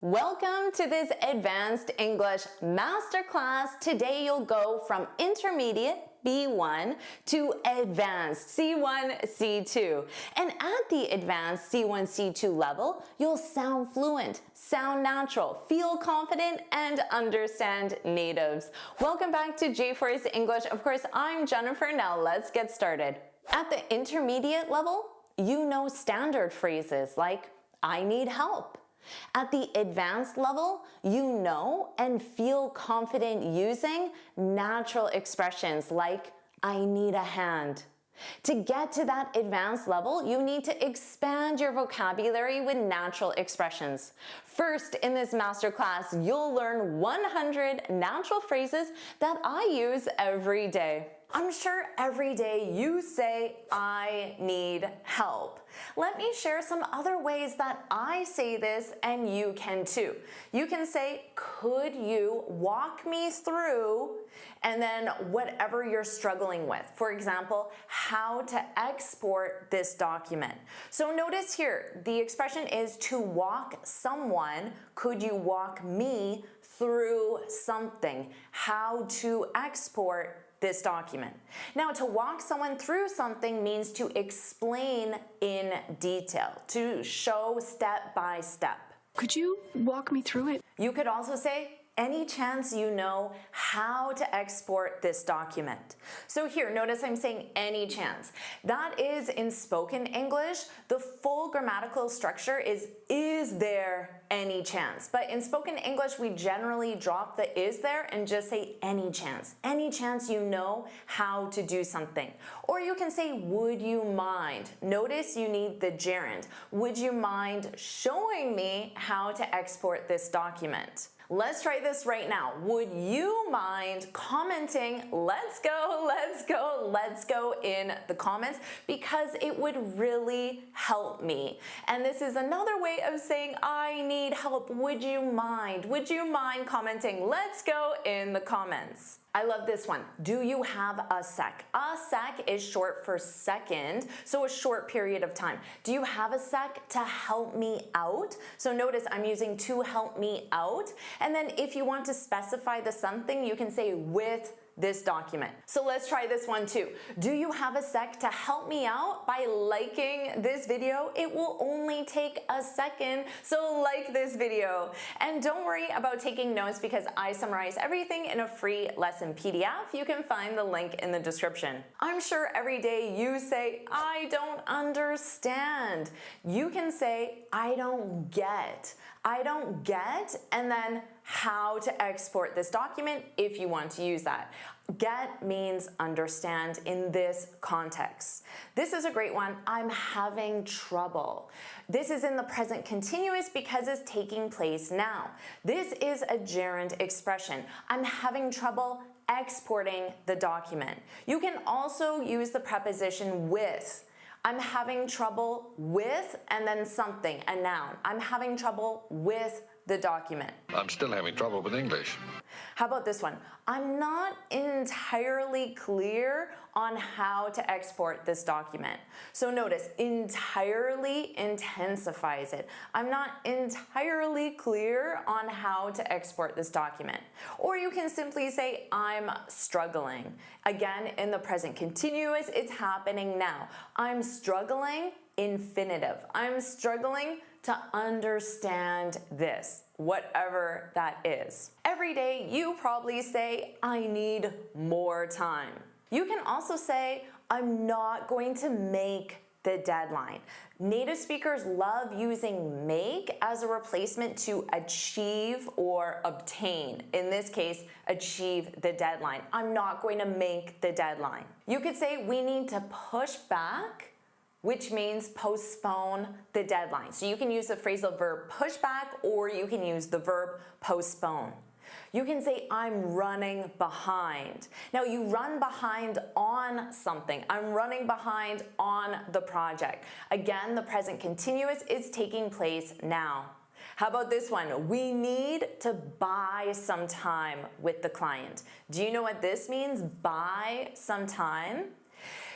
Welcome to this advanced English masterclass. Today you'll go from intermediate B1 to advanced C1, C2. And at the advanced C1, C2 level, you'll sound fluent, sound natural, feel confident, and understand natives. Welcome back to JForrest English. Of course, I'm Jennifer. Now let's get started. At the intermediate level, you know standard phrases like, I need help. At the advanced level, you know and feel confident using natural expressions like, I need a hand. To get to that advanced level, you need to expand your vocabulary with natural expressions. First, in this masterclass, you'll learn 100 natural phrases that I use every day. I'm sure every day you say, I need help. Let me share some other ways that I say this and you can too. You can say, could you walk me through, and then whatever you're struggling with. For example, how to export this document. So notice here, the expression is to walk someone. Could you walk me through something? How to export this document. Now, to walk someone through something means to explain in detail, to show step by step. Could you walk me through it? You could also say, any chance you know how to export this document. So here, notice I'm saying any chance. That is in spoken English. The full grammatical structure is there any chance? But in spoken English, we generally drop the is there and just say any chance. Any chance you know how to do something. Or you can say, would you mind? Notice you need the gerund. Would you mind showing me how to export this document? Let's try this right now. Would you mind commenting, let's go, let's go, let's go in the comments, because it would really help me. And this is another way of saying, I need help. Would you mind? Would you mind commenting? Let's go in the comments. I love this one. Do you have a sec? A sec is short for second, so a short period of time. Do you have a sec to help me out? So notice I'm using to help me out. And then if you want to specify the something, you can say with this document. So let's try this one too. Do you have a sec to help me out by liking this video? It will only take a second, so like this video. And don't worry about taking notes because I summarize everything in a free lesson PDF. You can find the link in the description. I'm sure every day you say, I don't understand. You can say, I don't get. I don't get, and then how to export this document if you want to use that. Get means understand in this context. This is a great one. I'm having trouble. This is in the present continuous because it's taking place now. This is a gerund expression. I'm having trouble exporting the document. You can also use the preposition with. I'm having trouble with, and then something, a noun. I'm having trouble with the document. I'm still having trouble with English. How about this one? I'm not entirely clear on how to export this document. So notice, entirely intensifies it. I'm not entirely clear on how to export this document. Or you can simply say, I'm struggling. Again, in the present continuous, it's happening now. I'm struggling, infinitive. I'm struggling to understand this, whatever that is. Every day you probably say, I need more time. You can also say, I'm not going to make the deadline. Native speakers love using make as a replacement to achieve or obtain. In this case, achieve the deadline. I'm not going to make the deadline. You could say, we need to push back, which means postpone the deadline. So you can use the phrasal verb push back, or you can use the verb postpone. You can say, I'm running behind. Now you run behind on something. I'm running behind on the project. Again, the present continuous is taking place now. How about this one? We need to buy some time with the client. Do you know what this means? Buy some time.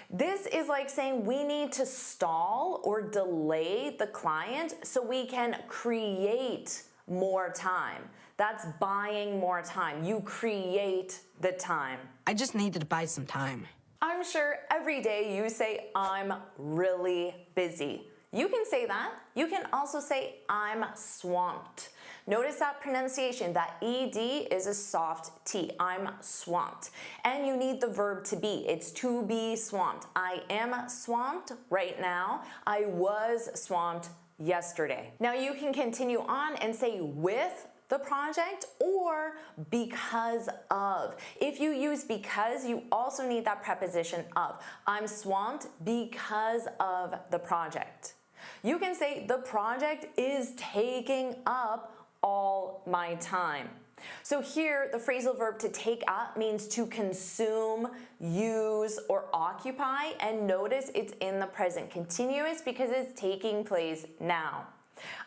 This is like saying we need to stall or delay the client so we can create more time. That's buying more time. You create the time. I just needed to buy some time. I'm sure every day you say, I'm really busy. You can say that. You can also say, I'm swamped. Notice that pronunciation, that ED is a soft T. I'm swamped. And you need the verb to be. It's to be swamped. I am swamped right now. I was swamped yesterday. Now you can continue on and say with the project or because of. If you use because, you also need that preposition of. I'm swamped because of the project. You can say the project is taking up all my time. So here, the phrasal verb to take up means to consume, use, or occupy, and notice it's in the present continuous because it's taking place now.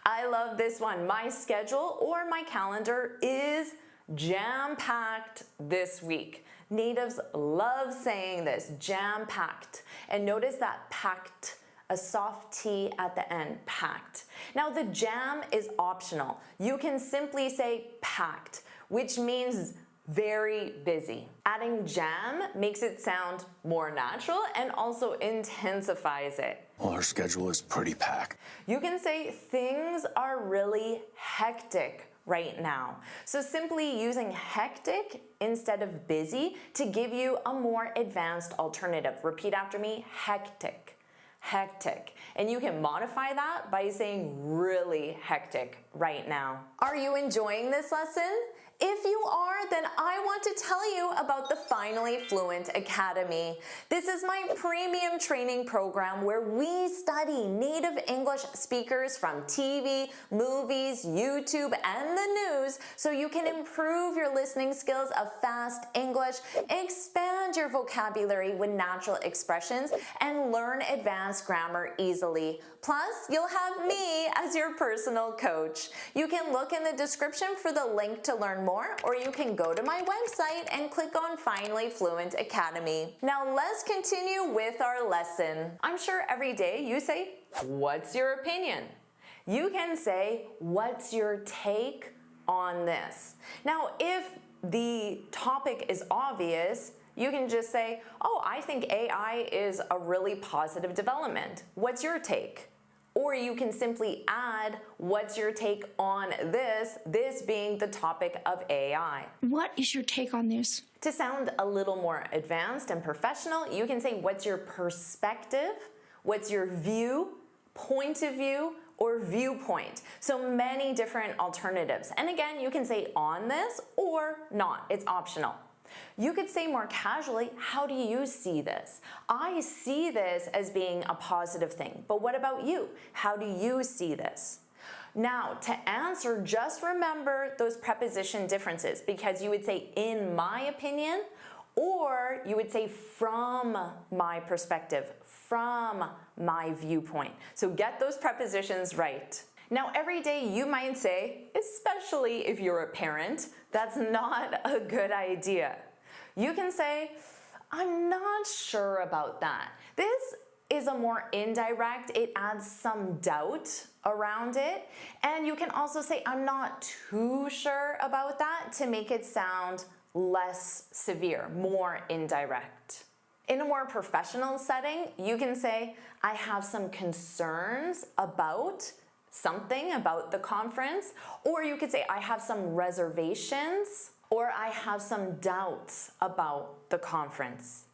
I love this one. My schedule or my calendar is jam-packed this week. Natives love saying this, jam-packed. And notice that packed, a soft T at the end, packed. Now the jam is optional. You can simply say packed, which means very busy. Adding jam makes it sound more natural and also intensifies it. Well, her schedule is pretty packed. You can say things are really hectic right now. So simply using hectic instead of busy to give you a more advanced alternative. Repeat after me, hectic. Hectic. And you can modify that by saying really hectic right now. Are you enjoying this lesson? If you are, then I want to tell you about the Finally Fluent Academy. This is my premium training program where we study native English speakers from TV, movies, YouTube, and the news so you can improve your listening skills of fast English, expand your vocabulary with natural expressions, and learn advanced grammar easily. Plus, you'll have me as your personal coach. You can look in the description for the link to learn more, or you can go to my website and click on Finally Fluent Academy. Now let's continue with our lesson. I'm sure every day you say, what's your opinion? You can say, what's your take on this? Now, if the topic is obvious, you can just say, oh, I think AI is a really positive development. What's your take? Or you can simply add, what's your take on this being the topic of AI. What is your take on this? To sound a little more advanced and professional, you can say, what's your perspective? What's your view, point of view, or viewpoint? So many different alternatives. And again, you can say on this or not. It's optional. You could say more casually, how do you see this? I see this as being a positive thing, but what about you? How do you see this? Now, to answer, just remember those preposition differences because you would say, in my opinion, or you would say, from my perspective, from my viewpoint. So get those prepositions right. Now, every day you might say, especially if you're a parent, that's not a good idea. You can say, I'm not sure about that. This is a more indirect, it adds some doubt around it. And you can also say, I'm not too sure about that to make it sound less severe, more indirect. In a more professional setting, you can say, I have some concerns about something about the conference, or you could say, I have some reservations, or I have some doubts about the conference.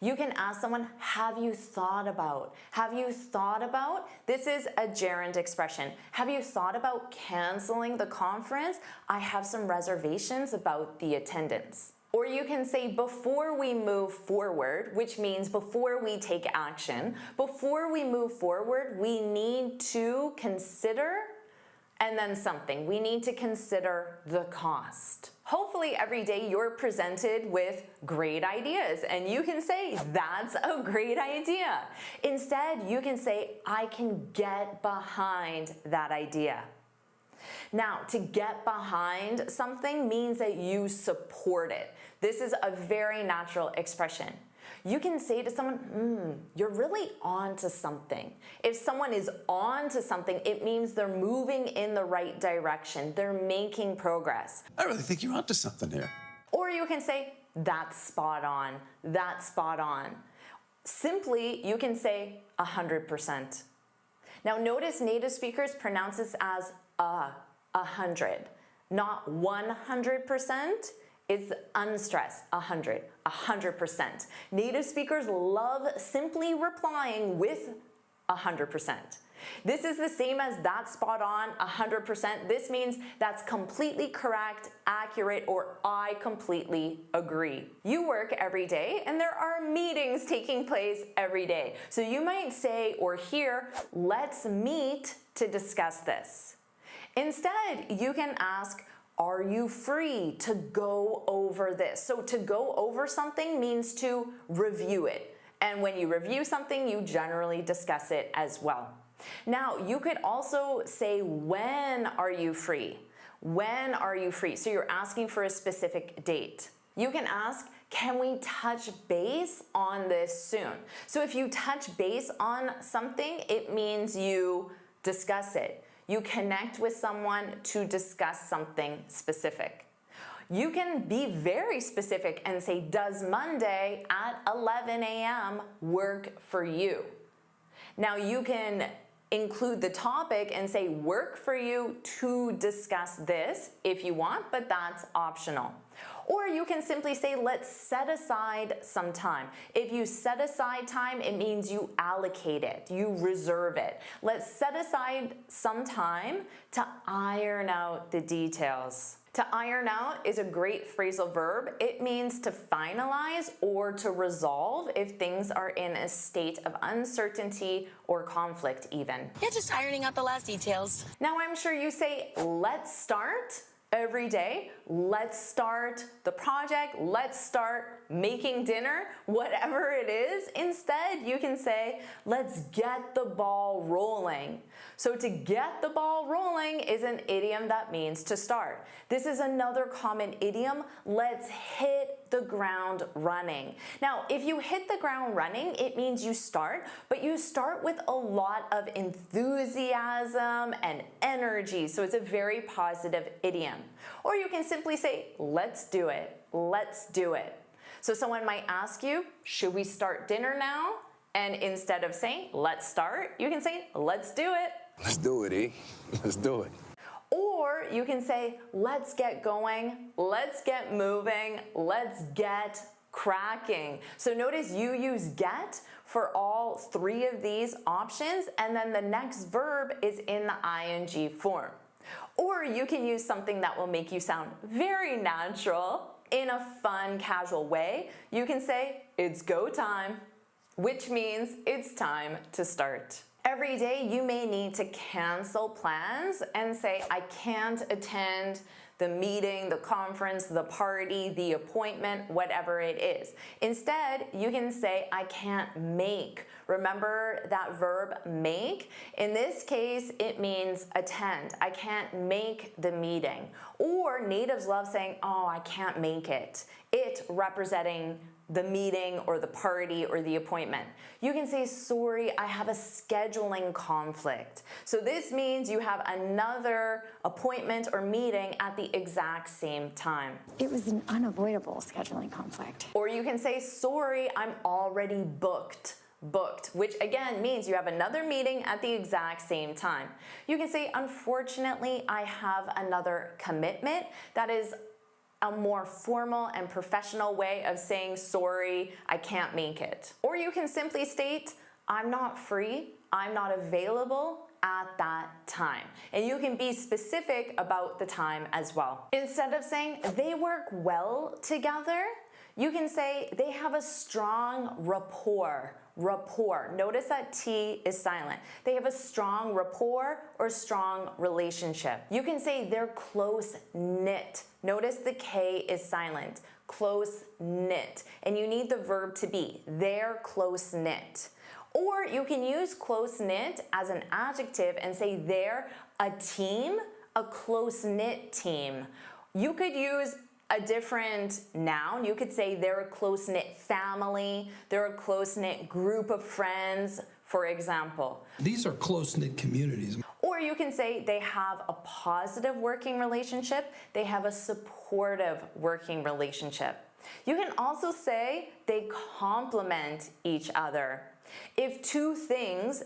You can ask someone, have you thought about? Have you thought about? This is a gerund expression. Have you thought about canceling the conference? I have some reservations about the attendance. Or you can say, before we move forward, which means before we take action, before we move forward, we need to consider, and then something. We need to consider the cost. Hopefully every day you're presented with great ideas and you can say, that's a great idea. Instead, you can say, I can get behind that idea. Now, to get behind something means that you support it. This is a very natural expression. you can say to someone, you're really on to something. If someone is on to something, it means they're moving in the right direction. They're making progress. I really think you're onto something here. Or you can say, that's spot on, that's spot on. Simply, you can say 100%. Now notice native speakers pronounce this as 100, not 100%. It's unstressed, 100%. Native speakers love simply replying with 100%. This is the same as that's spot on, 100%. This means that's completely correct, accurate, or I completely agree. You work every day and there are meetings taking place every day. So you might say or hear, let's meet to discuss this. Instead, you can ask, are you free to go over this? So to go over something means to review it. And when you review something, you generally discuss it as well. Now, you could also say, when are you free? When are you free? So you're asking for a specific date. You can ask, can we touch base on this soon? So if you touch base on something, it means you discuss it. You connect with someone to discuss something specific. You can be very specific and say, does Monday at 11 a.m. work for you? Now you can include the topic and say work for you to discuss this if you want, but that's optional. Or you can simply say, let's set aside some time. If you set aside time, it means you allocate it, you reserve it. Let's set aside some time to iron out the details. To iron out is a great phrasal verb. It means to finalize or to resolve if things are in a state of uncertainty or conflict even. Yeah, just ironing out the last details. Now I'm sure you say, let's start every day. Let's start the project. Let's start making dinner, whatever it is. Instead, you can say, let's get the ball rolling. So to get the ball rolling is an idiom that means to start. This is another common idiom, let's hit the ground running. Now, if you hit the ground running, it means you start, but you start with a lot of enthusiasm and energy, so it's a very positive idiom. Or you can simply say, let's do it, let's do it. So someone might ask you, should we start dinner now? And instead of saying, let's start, you can say, let's do it. Let's do it, E. Let's do it. Or you can say, let's get going, let's get moving, let's get cracking. So notice you use get for all three of these options, and then the next verb is in the ing form. Or you can use something that will make you sound very natural in a fun, casual way. You can say, it's go time, which means it's time to start. Every day you may need to cancel plans and say, I can't attend the meeting, the conference, the party, the appointment, whatever it is. Instead, you can say, I can't make. Remember that verb make? In this case, it means attend. I can't make the meeting. Or natives love saying, oh, I can't make it. It representing the meeting or the party or the appointment. You can say, sorry, I have a scheduling conflict. So this means you have another appointment or meeting at the exact same time. It was an unavoidable scheduling conflict. Or you can say, sorry, I'm already booked, which again means you have another meeting at the exact same time. You can say, unfortunately, I have another commitment. That is a more formal and professional way of saying, sorry, I can't make it. Or you can simply state, I'm not free, I'm not available at that time. And you can be specific about the time as well. Instead of saying they work well together, you can say they have a strong rapport. Notice that T is silent. They have a strong rapport or strong relationship. You can say they're close knit. Notice the K is silent. Close knit. And you need the verb to be. They're close knit. Or you can use close knit as an adjective and say they're a team, a close knit team. You could use a different noun, you could say they're a close-knit family, they're a close-knit group of friends, for example. These are close-knit communities. Or you can say they have a positive working relationship, they have a supportive working relationship. You can also say they complement each other. If two things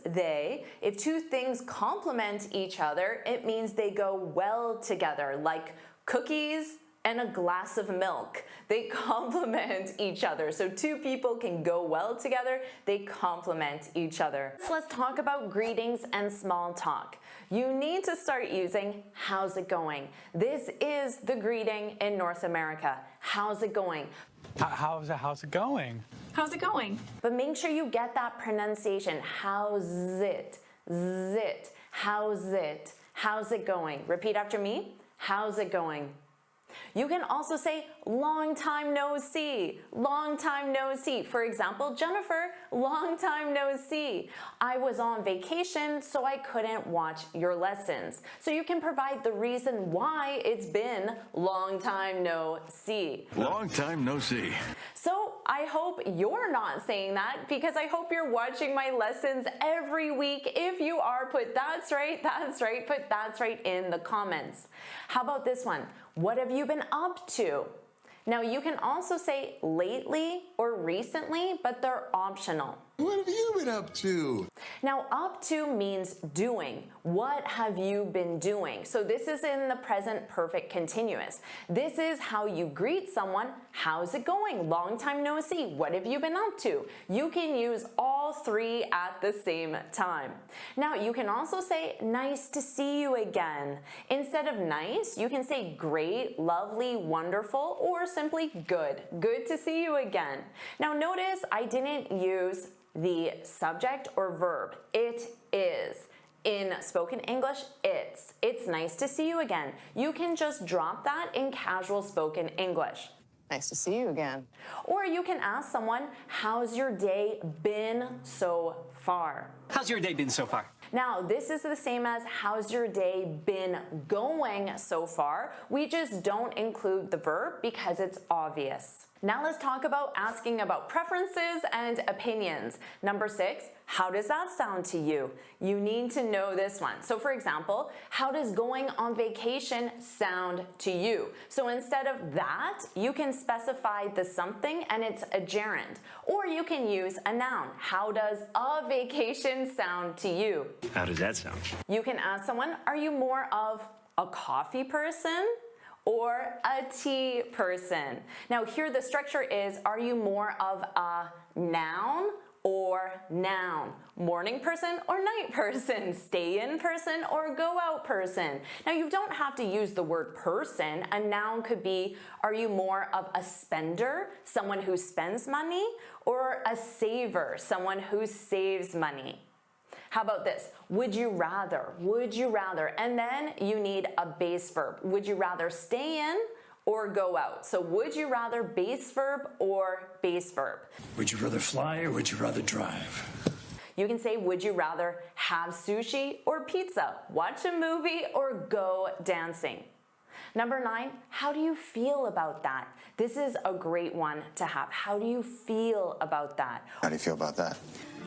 complement each other, it means they go well together, like cookies and a glass of milk. They complement each other. So two people can go well together, they complement each other. So let's talk about greetings and small talk. You need to start using how's it going. This is the greeting in North America. How's it going? How's it going? How's it going? But make sure you get that pronunciation. How's it? Zit. How's it? How's it going? Repeat after me. How's it going? You can also say long time no see. Long time no see. For example, Jennifer, long time no see. I was on vacation, so I couldn't watch your lessons. So you can provide the reason why it's been long time no see. Long time no see. So I hope you're not saying that, because I hope you're watching my lessons every week. If you are, put that's right, put that's right in the comments. How about this one? What have you been up to? Now you can also say lately or recently, but they're optional. What have you been up to? Now, up to means doing. What have you been doing? So this is in the present perfect continuous. This is how you greet someone. How's it going? Long time no see. What have you been up to? You can use all three at the same time. Now, you can also say nice to see you again. Instead of nice, you can say great, lovely, wonderful, or simply good. Good to see you again. Now, notice I didn't use the subject or verb. It is. In spoken English, it's. It's nice to see you again. You can just drop that in casual spoken English. Nice to see you again. Or you can ask someone, how's your day been so far? How's your day been so far? Now, this is the same as how's your day been going so far. We just don't include the verb because it's obvious. Now let's talk about asking about preferences and opinions. Number 6, how does that sound to you? You need to know this one. So for example, how does going on vacation sound to you? So instead of that, you can specify the something and it's a gerund. Or you can use a noun. How does a vacation sound to you? How does that sound? You can ask someone, are you more of a coffee person or a tea person? Now here the structure is, are you more of a noun or noun? Morning person or night person? Stay in person or go out person? Now you don't have to use the word person. A noun could be, are you more of a spender, someone who spends money, or a saver, someone who saves money? How about this? Would you rather? Would you rather? And then you need a base verb. Would you rather stay in or go out? So would you rather base verb or base verb? Would you rather fly or would you rather drive? You can say, would you rather have sushi or pizza? Watch a movie or go dancing? Number 9, how do you feel about that? This is a great one to have. How do you feel about that? How do you feel about that?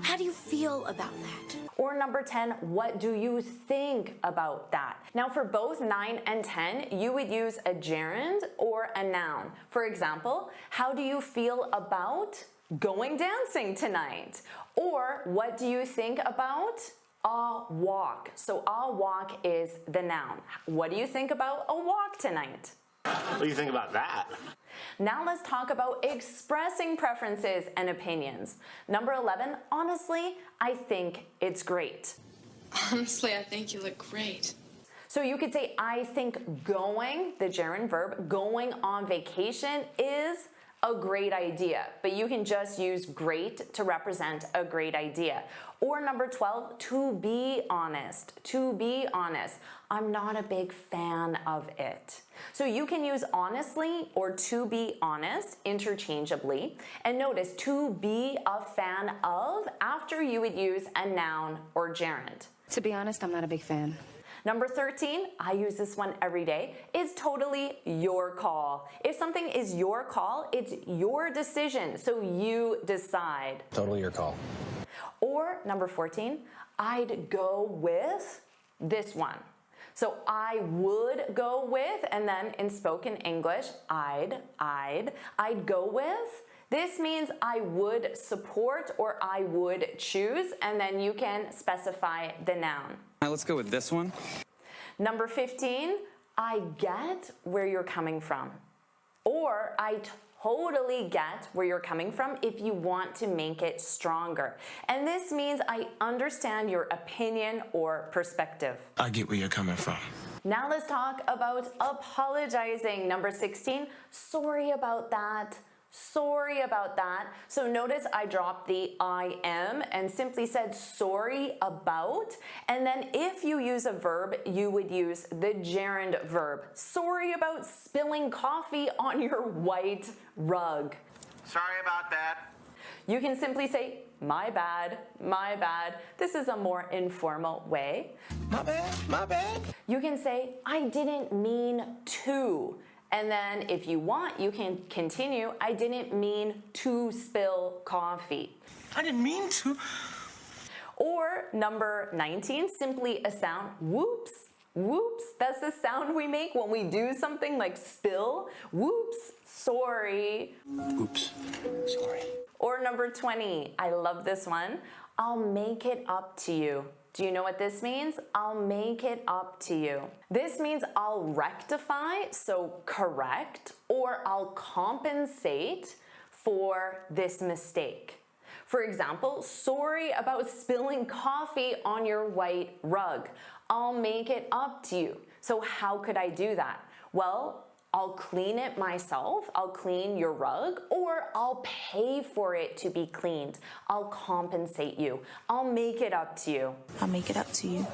How do you feel about that? Or number 10, what do you think about that? Now for both 9 and 10, you would use a gerund or a noun. For example, how do you feel about going dancing tonight? Or what do you think about a walk? So a walk is the noun. What do you think about a walk tonight? What do you think about that? Now let's talk about expressing preferences and opinions. Number 11, honestly, I think it's great. Honestly, I think you look great. So you could say, I think going, the gerund verb, going on vacation is a great idea, but you can just use great to represent a great idea. Or number 12, to be honest. To be honest. I'm not a big fan of it. So you can use honestly or to be honest interchangeably. And notice, to be a fan of, after you would use a noun or gerund. To be honest, I'm not a big fan. Number 13, I use this one every day, is totally your call. If something is your call, it's your decision, so you decide. Totally your call. Or number 14, I'd go with this one. So I would go with, and then in spoken English, I'd go with. This means I would support or I would choose, and then you can specify the noun. Let's go with this one. Number 15, I get where you're coming from. Or I totally get where you're coming from if you want to make it stronger. And this means I understand your opinion or perspective. I get where you're coming from. Now let's talk about apologizing. Number 16, sorry about that. Sorry about that. So notice I dropped the I am and simply said sorry about. And then if you use a verb, you would use the gerund verb. Sorry about spilling coffee on your white rug. Sorry about that. You can simply say, my bad, my bad. This is a more informal way. My bad, my bad. You can say, I didn't mean to. And then if you want, you can continue, I didn't mean to spill coffee. I didn't mean to. Or number 19, simply a sound, whoops, whoops. That's the sound we make when we do something like spill. Whoops, sorry. Oops, sorry. Or number 20, I love this one, I'll make it up to you. Do you know what this means? I'll make it up to you. This means I'll rectify, so correct, or I'll compensate for this mistake. For example, sorry about spilling coffee on your white rug. I'll make it up to you. So how could I do that? Well, I'll clean it myself, I'll clean your rug, or I'll pay for it to be cleaned. I'll compensate you. I'll make it up to you. I'll make it up to you.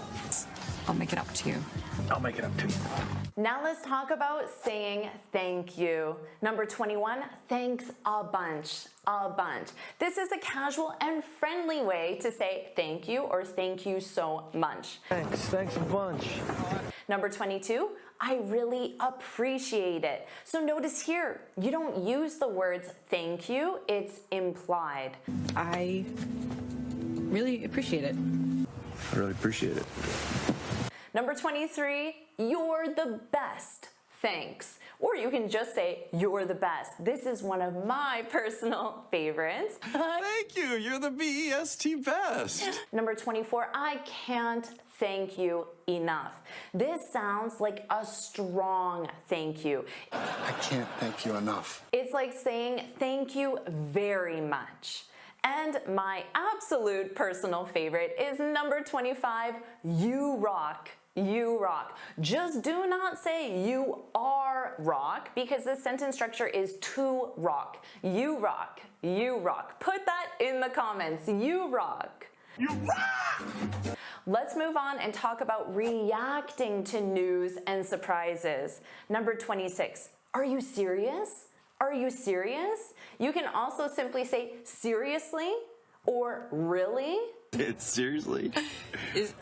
I'll make it up to you. I'll make it up to you. Now let's talk about saying thank you. Number 21, thanks a bunch, a bunch. This is a casual and friendly way to say thank you or thank you so much. Thanks a bunch. Number 22, I really appreciate it. So notice here, you don't use the words thank you, it's implied. I really appreciate it. I really appreciate it. Number 23, you're the best, thanks. Or you can just say, you're the best. This is one of my personal favorites. Thank you. You're the BEST best. Number 24, I can't thank you enough. This sounds like a strong thank you. I can't thank you enough. It's like saying thank you very much. And my absolute personal favorite is number 25, you rock. You rock. Just do not say you are rock because the sentence structure is to rock. You rock. You rock. Put that in the comments. You rock. You rock! Let's move on and talk about reacting to news and surprises. Number 26, are you serious? Are you serious? You can also simply say seriously or really. It's seriously?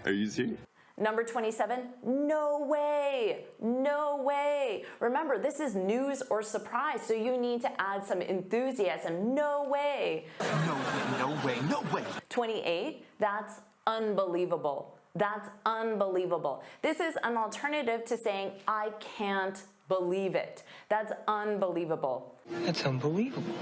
Are you serious? Number 27, no way, no way. Remember, this is news or surprise, so you need to add some enthusiasm. No way. No way, no way, no way. 28, that's unbelievable. That's unbelievable. This is an alternative to saying, I can't believe it. That's unbelievable. That's unbelievable.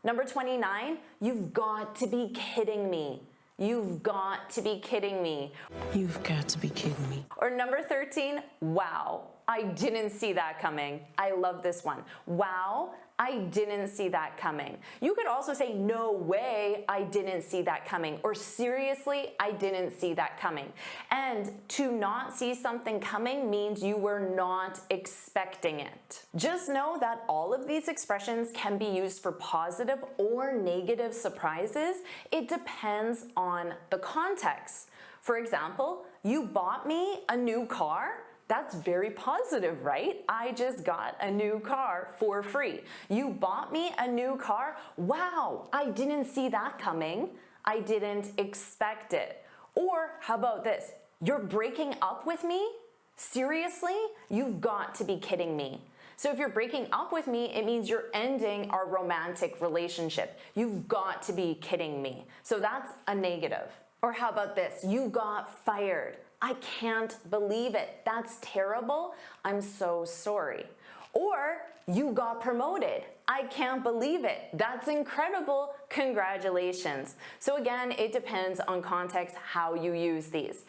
Number 29, you've got to be kidding me. You've got to be kidding me. You've got to be kidding me. Or number 13, wow, I didn't see that coming. I love this one. Wow, I didn't see that coming. You could also say, no way, I didn't see that coming. Or seriously, I didn't see that coming. And to not see something coming means you were not expecting it. Just know that all of these expressions can be used for positive or negative surprises. It depends on the context. For example, you bought me a new car. That's very positive, right? I just got a new car for free. You bought me a new car. Wow, I didn't see that coming. I didn't expect it. Or how about this? You're breaking up with me? Seriously? You've got to be kidding me. So if you're breaking up with me, it means you're ending our romantic relationship. You've got to be kidding me. So that's a negative. Or how about this? You got fired. I can't believe it. That's terrible. I'm so sorry. Or you got promoted. I can't believe it. That's incredible. Congratulations. So again, it depends on context how you use these.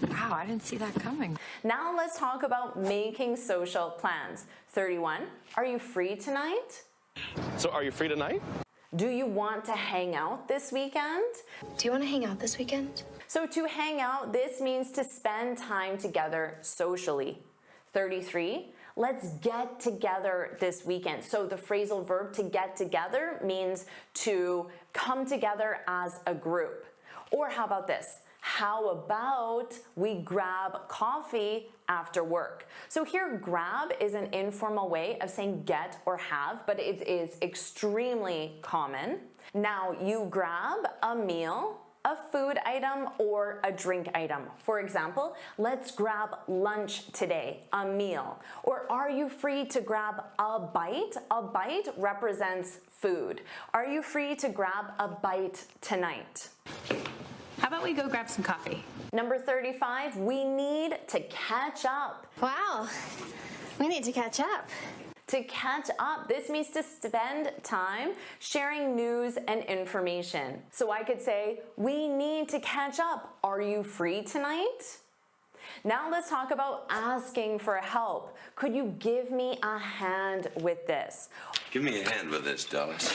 Wow, I didn't see that coming. Now let's talk about making social plans. 31, are you free tonight? So, are you free tonight? Do you want to hang out this weekend? Do you want to hang out this weekend? So to hang out, this means to spend time together socially. 33, let's get together this weekend. So the phrasal verb to get together means to come together as a group. Or how about this? How about we grab coffee after work? So here, grab is an informal way of saying get or have, but it is extremely common. Now, you grab a meal, a food item, or a drink item. For example, let's grab lunch today, a meal. Or are you free to grab a bite? A bite represents food. Are you free to grab a bite tonight? How about we go grab some coffee? Number 35, we need to catch up. Wow. We need to catch up. To catch up, this means to spend time sharing news and information. So I could say, we need to catch up. Are you free tonight? Now let's talk about asking for help. Could you give me a hand with this? Give me a hand with this, Dallas.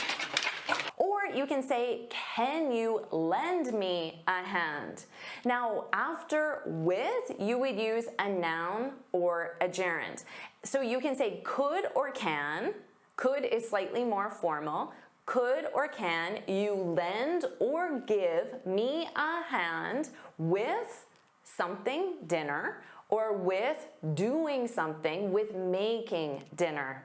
Or you can say, can you lend me a hand? Now, after with, you would use a noun or a gerund. So you can say could or can. Could is slightly more formal. Could or can you lend or give me a hand with something, dinner, or with doing something, with making dinner?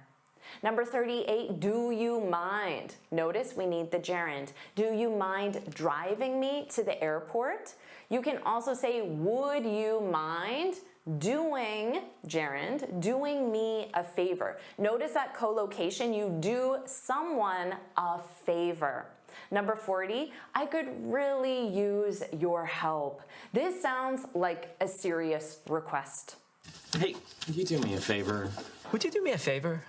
Number 38, do you mind? Notice we need the gerund. Do you mind driving me to the airport? You can also say, would you mind doing, gerund, doing me a favor? Notice that collocation, you do someone a favor. Number 40, I could really use your help. This sounds like a serious request. Hey, could you do me a favor? Would you do me a favor?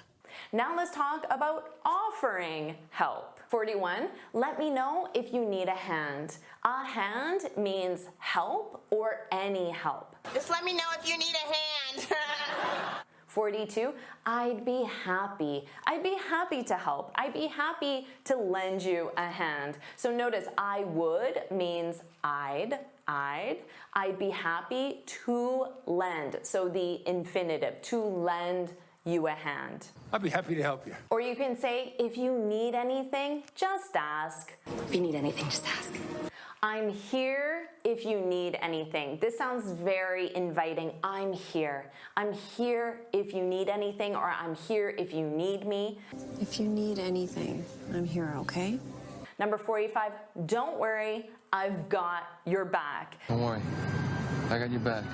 Now let's talk about offering help. 41, let me know if you need a hand. A hand means help or any help. Just let me know if you need a hand. 42, I'd be happy. I'd be happy to help. I'd be happy to lend you a hand. So notice I would means I'd be happy to lend. So the infinitive, to lend you a hand. I'd be happy to help you. Or you can say, if you need anything, just ask. If you need anything, just ask. I'm here if you need anything. This sounds very inviting. I'm here. I'm here if you need anything, or I'm here if you need me. If you need anything, I'm here, okay? Number 45, don't worry, I've got your back. Don't worry. I got your back.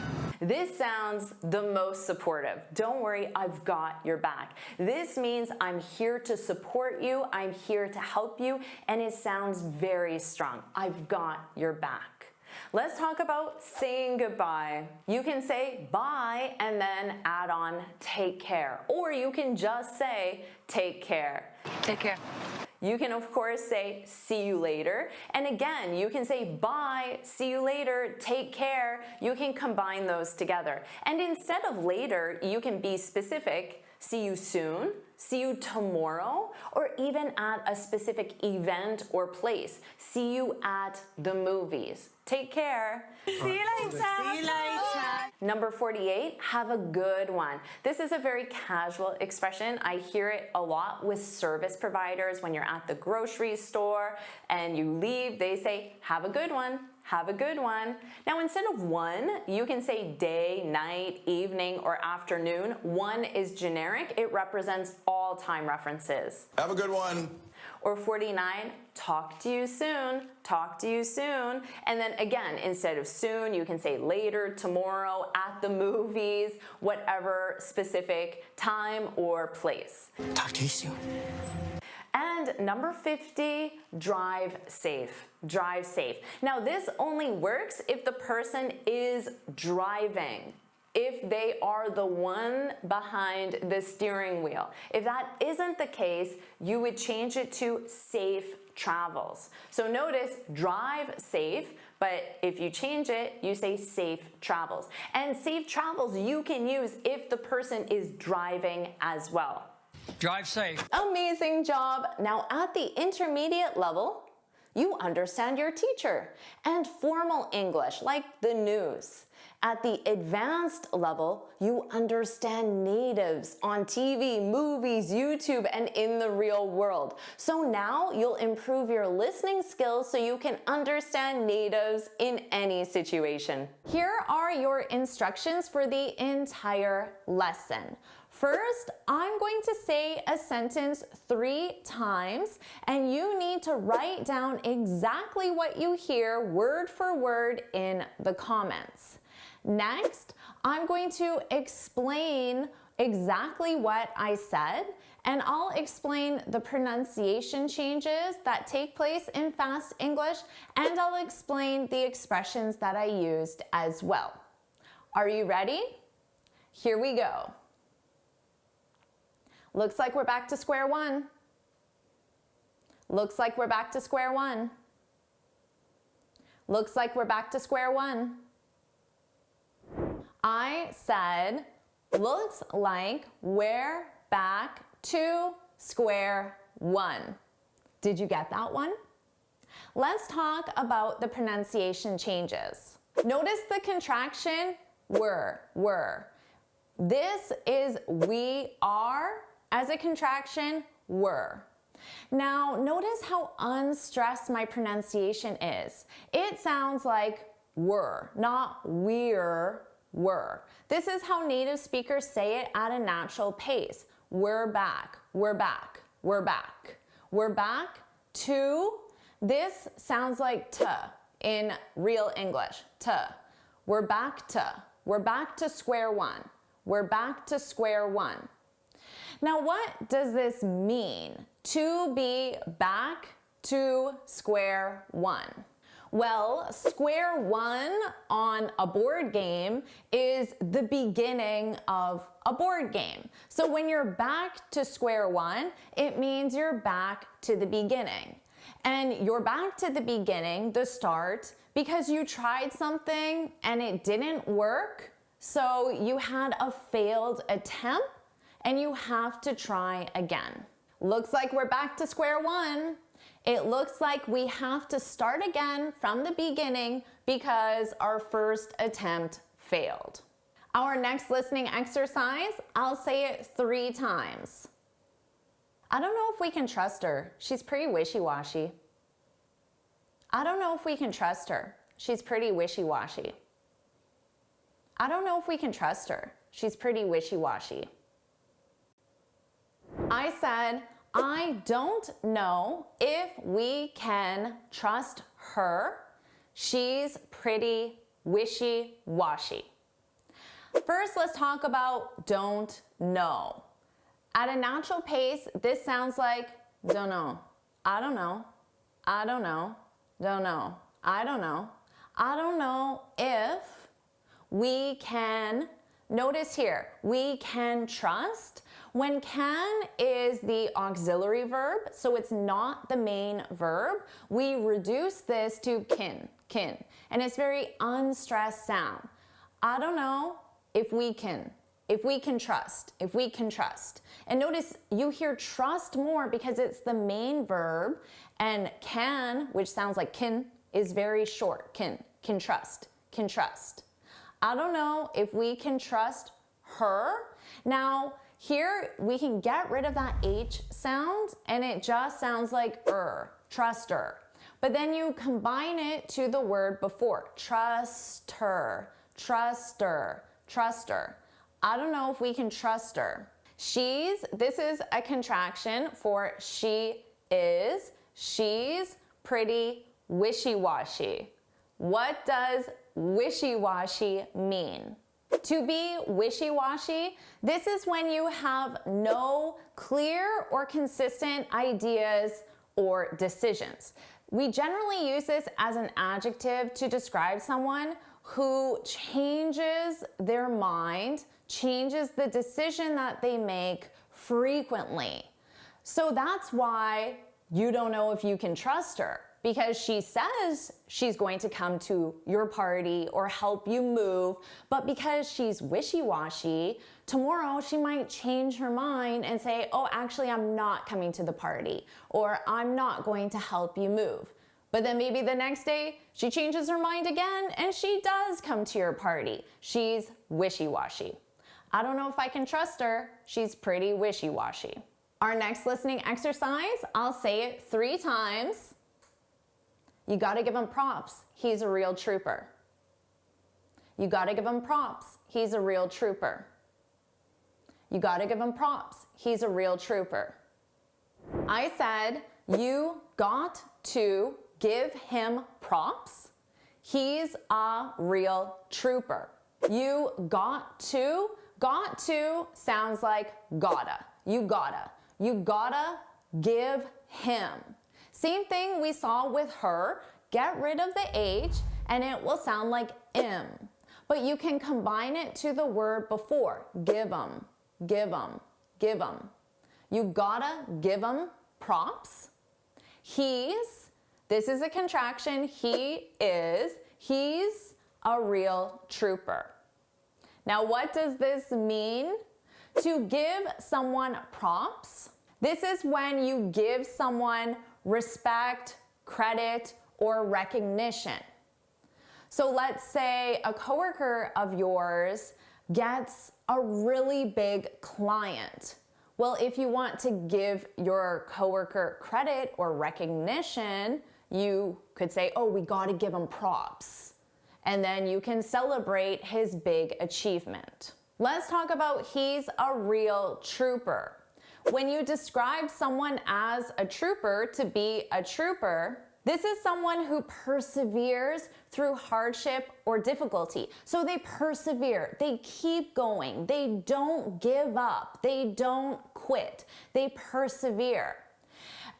This sounds the most supportive. Don't worry, I've got your back. This means I'm here to support you, I'm here to help you, and it sounds very strong. I've got your back. Let's talk about saying goodbye. You can say bye and then add on take care, or you can just say take care. Take care. You can, of course, say see you later. And again, you can say bye, see you later, take care. You can combine those together. And instead of later, you can be specific. See you soon, see you tomorrow, or even at a specific event or place. See you at the movies. Take care. See you later. See you later. Number 48, have a good one. This is a very casual expression. I hear it a lot with service providers when you're at the grocery store and you leave, they say, have a good one. Have a good one. Now instead of one, you can say day, night, evening, or afternoon. One is generic. It represents all time references. Have a good one. Or 49, talk to you soon, talk to you soon. And then again, instead of soon, you can say later, tomorrow, at the movies, whatever specific time or place. Talk to you soon. And number 50, drive safe. Drive safe. Now this only works if the person is driving, if they are the one behind the steering wheel. If that isn't the case, you would change it to safe travels. So notice drive safe, but if you change it, you say safe travels. And safe travels you can use if the person is driving as well. Drive safe. Amazing job. Now at the intermediate level, you understand your teacher and formal English like the news. At the advanced level, you understand natives on TV, movies, YouTube, and in the real world. So now you'll improve your listening skills so you can understand natives in any situation. Here are your instructions for the entire lesson. First, I'm going to say a sentence 3 times, and you need to write down exactly what you hear word for word in the comments. Next, I'm going to explain exactly what I said, and I'll explain the pronunciation changes that take place in fast English, and I'll explain the expressions that I used as well. Are you ready? Here we go. Looks like we're back to square one. Looks like we're back to square one. Looks like we're back to square one. I said, looks like we're back to square one. Did you get that one? Let's talk about the pronunciation changes. Notice the contraction, were. This is we are as a contraction, were. Now, notice how unstressed my pronunciation is. It sounds like were, not we're, were. This is how native speakers say it at a natural pace. We're back, we're back, we're back. We're back to, this sounds like t in real English, t. We're back to square one. We're back to square one. Now, what does this mean? To be back to square one. Well, square one on a board game is the beginning of a board game. So when you're back to square one, it means you're back to the beginning. And you're back to the beginning, the start, because you tried something and it didn't work. So you had a failed attempt and you have to try again. Looks like we're back to square one. It looks like we have to start again from the beginning because our first attempt failed. Our next listening exercise, I'll say it 3 times. I don't know if we can trust her. She's pretty wishy-washy. I don't know if we can trust her. She's pretty wishy-washy. I don't know if we can trust her. She's pretty wishy-washy. I said, I don't know if we can trust her. She's pretty wishy-washy. First, let's talk about don't know. At a natural pace, this sounds like don't know, I don't know, I don't know, don't know, I don't know. I don't know if we can, notice here, we can trust. When can is the auxiliary verb, so it's not the main verb, we reduce this to kin, and it's very unstressed sound. I don't know if we can trust, if we can trust. And notice you hear trust more because it's the main verb, and can, which sounds like kin, is very short, can trust, can trust. I don't know if we can trust her. Now, here we can get rid of that H sound and it just sounds like trust her. but then you combine it to the word before. Trust her, truster, truster. I don't know if we can trust her. This is a contraction for she is. She's pretty wishy-washy. What does wishy-washy mean? To be wishy-washy, this is when you have no clear or consistent ideas or decisions. We generally use this as an adjective to describe someone who changes their mind, changes the decision that they make frequently. So that's why you don't know if you can trust her, because she says she's going to come to your party or help you move, but because she's wishy-washy, tomorrow she might change her mind and say, oh, actually, I'm not coming to the party, or I'm not going to help you move. But then maybe the next day she changes her mind again and she does come to your party. She's wishy-washy. I don't know if I can trust her. She's pretty wishy-washy. Our next listening exercise, I'll say it 3 times. You gotta give him props. He's a real trooper. You gotta give him props. He's a real trooper. You gotta give him props. He's a real trooper. I said, you got to give him props. He's a real trooper. You got to sounds like gotta. You gotta give him. Same thing we saw with her. Get rid of the H and it will sound like im. But you can combine it to the word before. Give 'em, give 'em, give 'em. You gotta give him props. This is a contraction. He's a real trooper. Now, what does this mean? To give someone props, this is when you give someone respect, credit, or recognition. So let's say a coworker of yours gets a really big client. Well, if you want to give your coworker credit or recognition, you could say, oh, we gotta give him props. And then you can celebrate his big achievement. Let's talk about he's a real trooper. When you describe someone as a trooper, to be a trooper, this is someone who perseveres through hardship or difficulty. So they persevere, they keep going, they don't give up, they don't quit, they persevere.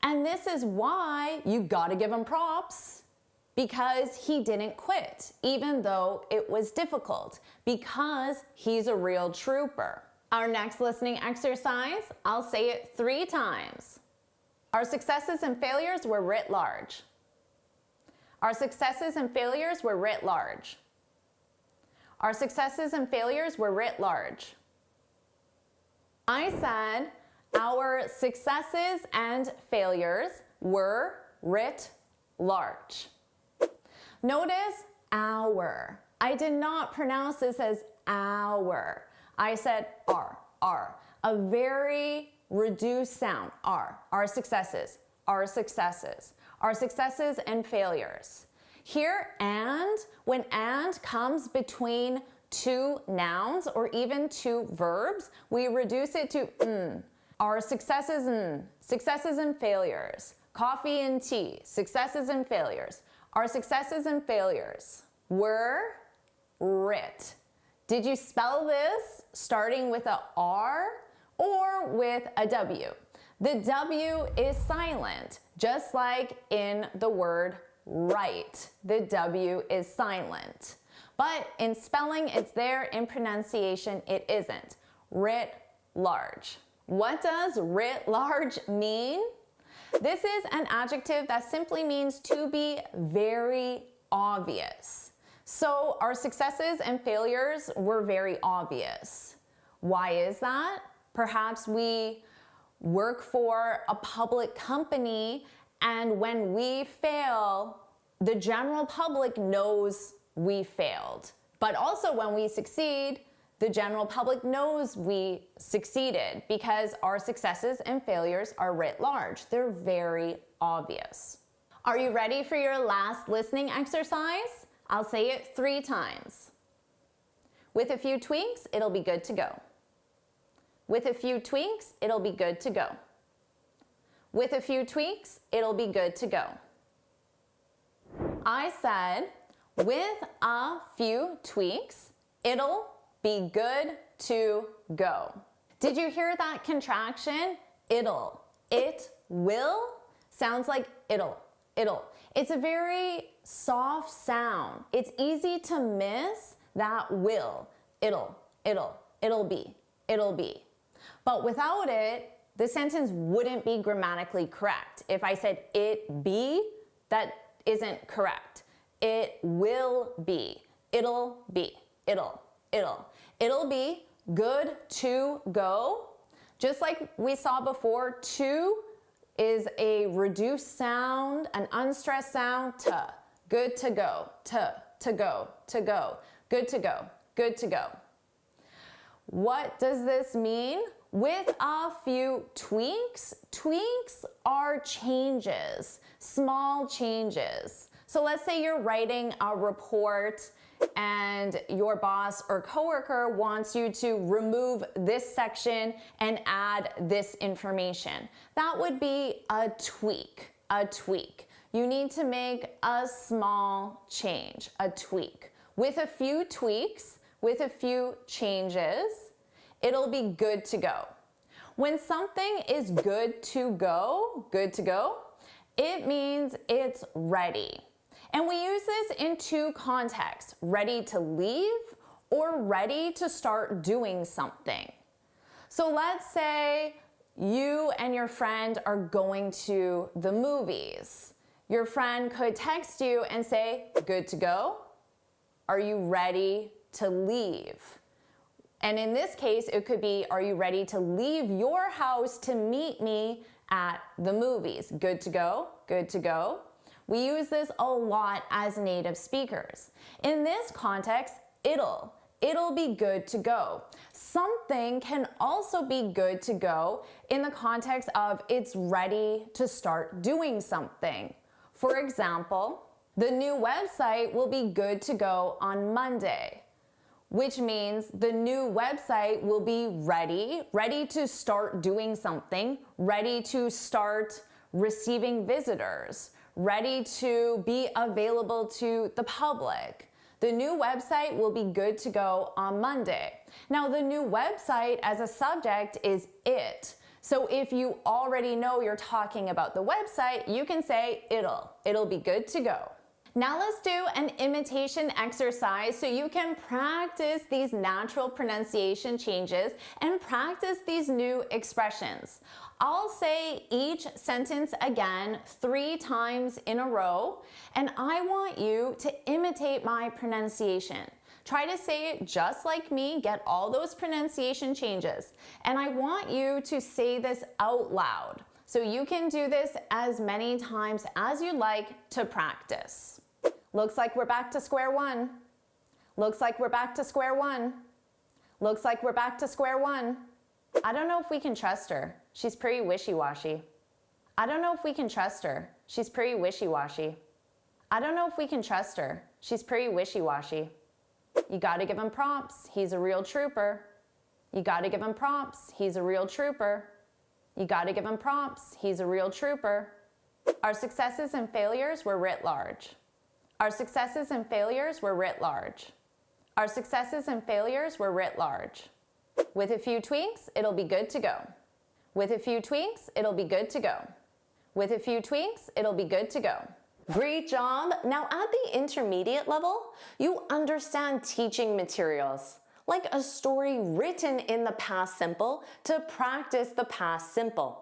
And this is why you gotta give him props, because he didn't quit, even though it was difficult, because he's a real trooper. Our next listening exercise, I'll say it 3 times. Our successes and failures were writ large. Our successes and failures were writ large. Our successes and failures were writ large. I said our successes and failures were writ large. Notice our. I did not pronounce this as our. I said R. A very reduced sound, R. Our successes, our successes. Our successes and failures. Here, and, when and comes between 2 nouns or even 2 verbs, we reduce it to n. Our successes and failures. Coffee and tea, successes and failures. Our successes and failures were writ. Did you spell this starting with a R or with a W? The W is silent, just like in the word write. The W is silent. But in spelling, it's there. In pronunciation, it isn't. Writ large. What does writ large mean? This is an adjective that simply means to be very obvious. So our successes and failures were very obvious. Why is that? Perhaps we work for a public company, and when we fail, the general public knows we failed. But also when we succeed, the general public knows we succeeded, because our successes and failures are writ large. They're very obvious. Are you ready for your last listening exercise? I'll say it 3 times. With a few tweaks, it'll be good to go. With a few tweaks, it'll be good to go. With a few tweaks, it'll be good to go. I said, with a few tweaks, it'll be good to go. Did you hear that contraction? It'll. It will sounds like it'll. It's a very soft sound. It's easy to miss that will. It'll be. But without it, the sentence wouldn't be grammatically correct. If I said it be, that isn't correct. It will be. It'll be. It'll be good to go. Just like we saw before, to is a reduced sound, an unstressed sound, to. Good to go, to go, good to go, good to go. What does this mean? With a few tweaks, tweaks are changes, small changes. So let's say you're writing a report and your boss or coworker wants you to remove this section and add this information. That would be a tweak, You need to make a small change, a tweak. With a few tweaks, with a few changes, it'll be good to go. When something is good to go, it means it's ready. And we use this in 2 contexts, ready to leave or ready to start doing something. So let's say you and your friend are going to the movies. Your friend could text you and say, good to go? Are you ready to leave? And in this case, it could be, are you ready to leave your house to meet me at the movies? Good to go? Good to go? We use this a lot as native speakers. In this context, it'll be good to go. Something can also be good to go in the context of it's ready to start doing something. For example, the new website will be good to go on Monday, which means the new website will be ready to start doing something, ready to start receiving visitors, ready to be available to the public. The new website will be good to go on Monday. Now, the new website as a subject is it. So if you already know you're talking about the website, you can say it'll be good to go. Now let's do an imitation exercise so you can practice these natural pronunciation changes and practice these new expressions. I'll say each sentence again 3 times in a row, and I want you to imitate my pronunciation. Try to say it just like me, get all those pronunciation changes. And I want you to say this out loud. So you can do this as many times as you like to practice. Looks like we're back to square one. Looks like we're back to square one. Looks like we're back to square one. I don't know if we can trust her. She's pretty wishy-washy. I don't know if we can trust her. She's pretty wishy-washy. I don't know if we can trust her. She's pretty wishy-washy. You gotta give him props. He's a real trooper. You gotta give him props. He's a real trooper. You gotta give him props. He's a real trooper. Our successes and failures were writ large. Our successes and failures were writ large. Our successes and failures were writ large. With a few tweaks, it'll be good to go. With a few tweaks, it'll be good to go. With a few tweaks, it'll be good to go. Great job! Now at the intermediate level, you understand teaching materials, like a story written in the past simple to practice the past simple.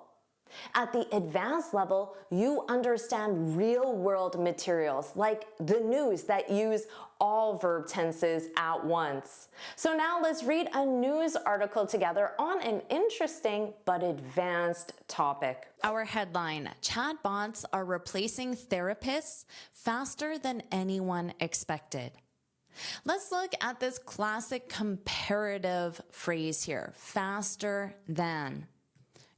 At the advanced level, you understand real-world materials like the news that use all verb tenses at once. So now let's read a news article together on an interesting but advanced topic. Our headline, chatbots are replacing therapists faster than anyone expected. Let's look at this classic comparative phrase here, faster than.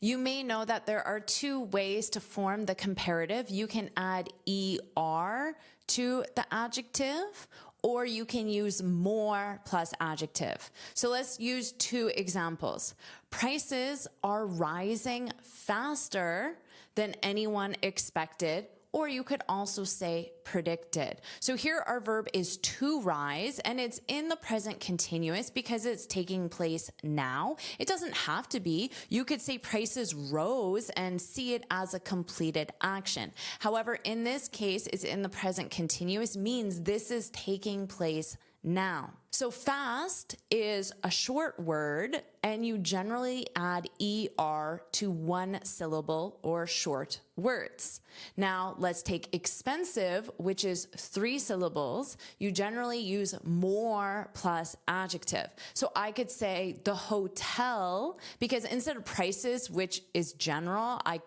You may know that there are two ways to form the comparative. You can add ER to the adjective, or you can use more plus adjective. So let's use two examples. Prices are rising faster than anyone expected, or you could also say predicted. So here our verb is to rise, and it's in the present continuous because it's taking place now. It doesn't have to be. You could say prices rose and see it as a completed action. However, in this case, it's in the present continuous, means this is taking place now. So fast is a short word, and you generally add ER to one syllable or short words. Now let's take expensive, which is 3 syllables. You generally use more plus adjective. So I could say the hotel, because instead of prices, which is general, I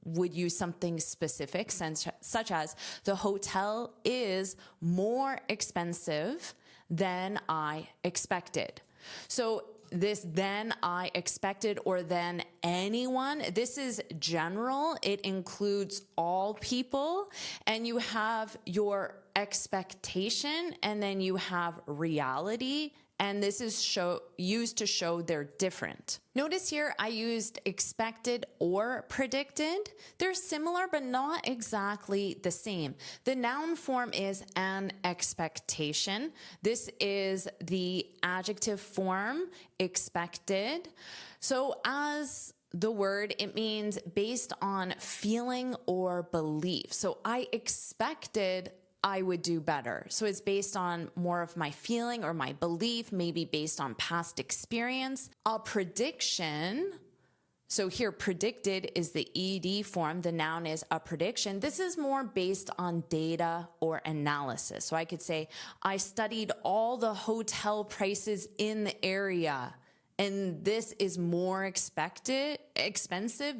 would use something specific, such as the hotel is more expensive than I expected. So this than I expected or than anyone, this is general. It includes all people, and you have your expectation and then you have reality, and this is used to show they're different. Notice here I used expected or predicted. They're similar but not exactly the same. The noun form is an expectation. This is the adjective form, expected. So as the word, it means based on feeling or belief. So I expected I would do better. So it's based on more of my feeling or my belief, maybe based on past experience. A prediction, so here predicted is the ED form, the noun is a prediction. This is more based on data or analysis. So I could say, I studied all the hotel prices in the area, and this is more expensive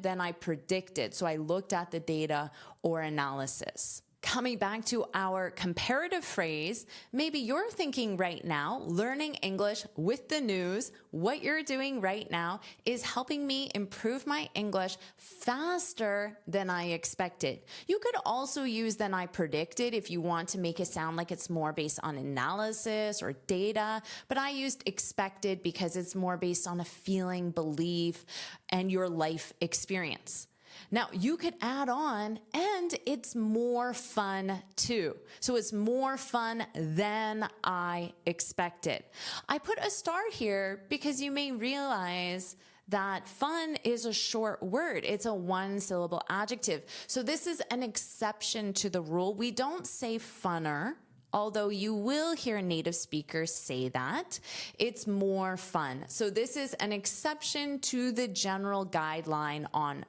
than I predicted. So I looked at the data or analysis. Coming back to our comparative phrase, maybe you're thinking right now, learning English with the news, what you're doing right now is helping me improve my English faster than I expected. You could also use than I predicted if you want to make it sound like it's more based on analysis or data, but I used expected because it's more based on a feeling, belief, and your life experience. Now, you could add on, and it's more fun too. So it's more fun than I expected. I put a star here because you may realize that fun is a short word. It's a 1-syllable adjective. So this is an exception to the rule. We don't say funner, although you will hear native speakers say that. It's more fun. So this is an exception to the general guideline on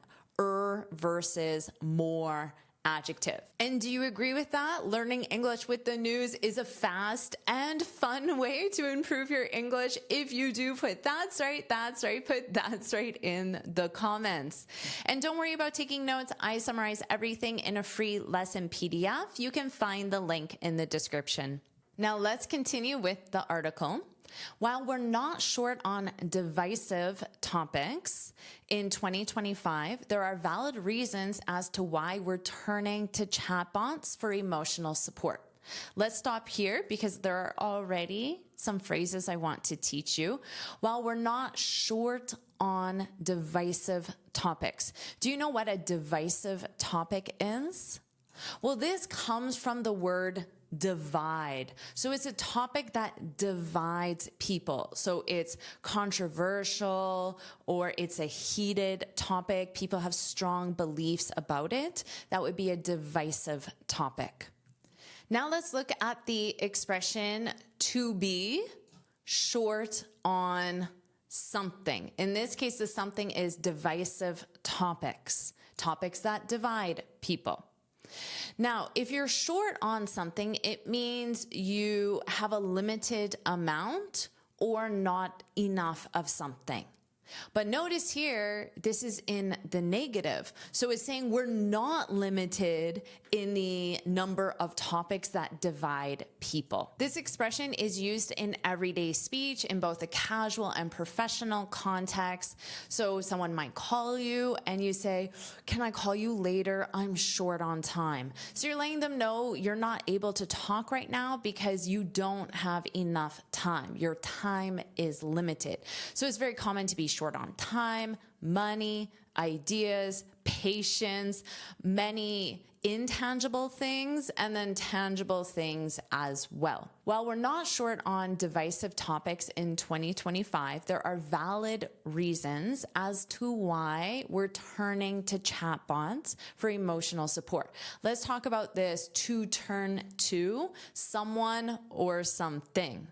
versus more adjective. And do you agree with that? Learning English with the news is a fast and fun way to improve your English. If you do, put that's right, put that's right in the comments. And don't worry about taking notes. I summarize everything in a free lesson PDF. You can find the link in the description. Now let's continue with the article. While we're not short on divisive topics in 2025, there are valid reasons as to why we're turning to chatbots for emotional support. Let's stop here because there are already some phrases I want to teach you. While we're not short on divisive topics, do you know what a divisive topic is? Well, this comes from the word divide. So it's a topic that divides people. So it's controversial or it's a heated topic. People have strong beliefs about it. That would be a divisive topic. Now let's look at the expression to be short on something. In this case, the something is divisive topics, topics that divide people. Now, if you're short on something, it means you have a limited amount or not enough of something. But notice here, this is in the negative. So it's saying we're not limited in the number of topics that divide people. This expression is used in everyday speech in both a casual and professional context. So someone might call you and you say, "Can I call you later? I'm short on time." So you're letting them know you're not able to talk right now because you don't have enough time. Your time is limited. So it's very common to be short on time, money, ideas, patience, many intangible things, and then tangible things as well. While we're not short on divisive topics in 2025, there are valid reasons as to why we're turning to chatbots for emotional support. Let's talk about this: to turn to someone or something.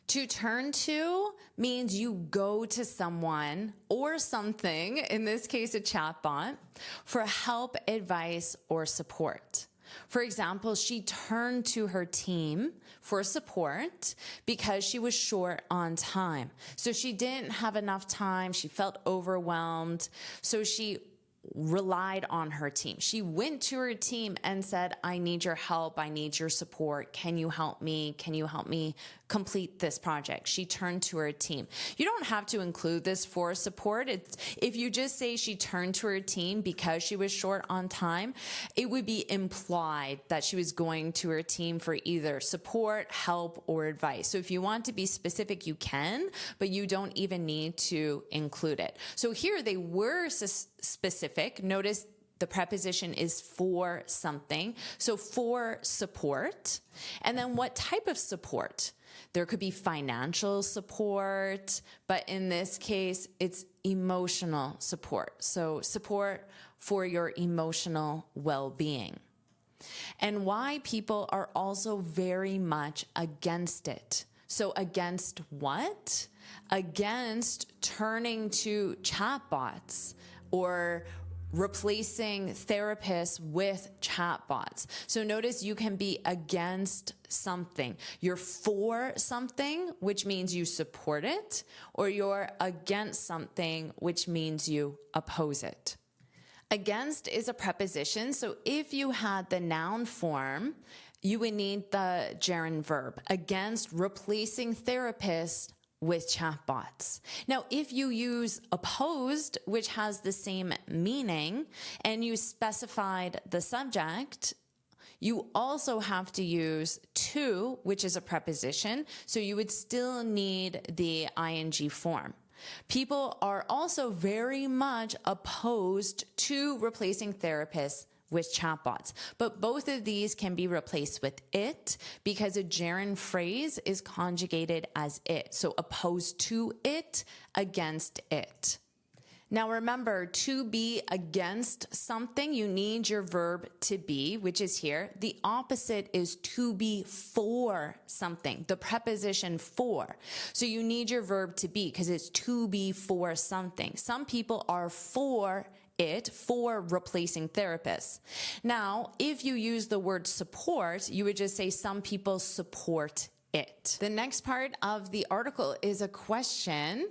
To turn to means you go to someone or something, in this case a chatbot, for help, advice, or support. For example, she turned to her team for support because she was short on time. So she didn't have enough time, she felt overwhelmed, so she relied on her team. She went to her team and said, "I need your help. I need your support. Can you help me? Can you help me complete this project?" She turned to her team. You don't have to include this for support. If you just say she turned to her team because she was short on time, it would be implied that she was going to her team for either support, help, or advice. So if you want to be specific, you can, but you don't even need to include it. So here they were specific. Notice the preposition is for something. So for support. And then what type of support? There could be financial support, but in this case, it's emotional support. So support for your emotional well-being. And why people are also very much against it. So against what? Against turning to chatbots or replacing therapists with chatbots. So notice you can be against something. You're for something, which means you support it, or you're against something, which means you oppose it. Against is a preposition. So if you had the noun form, you would need the gerund verb. Against replacing therapists with chatbots. Now, if you use opposed, which has the same meaning, and you specified the subject, you also have to use to, which is a preposition, so you would still need the ing form. People are also very much opposed to replacing therapists with chatbots. But both of these can be replaced with it because a gerund phrase is conjugated as it. So opposed to it, against it. Now remember, to be against something, you need your verb to be, which is here. The opposite is to be for something, the preposition for. So you need your verb to be because it's to be for something. Some people are for it, for replacing therapists. Now, if you use the word support, you would just say some people support it. The next part of the article is a question.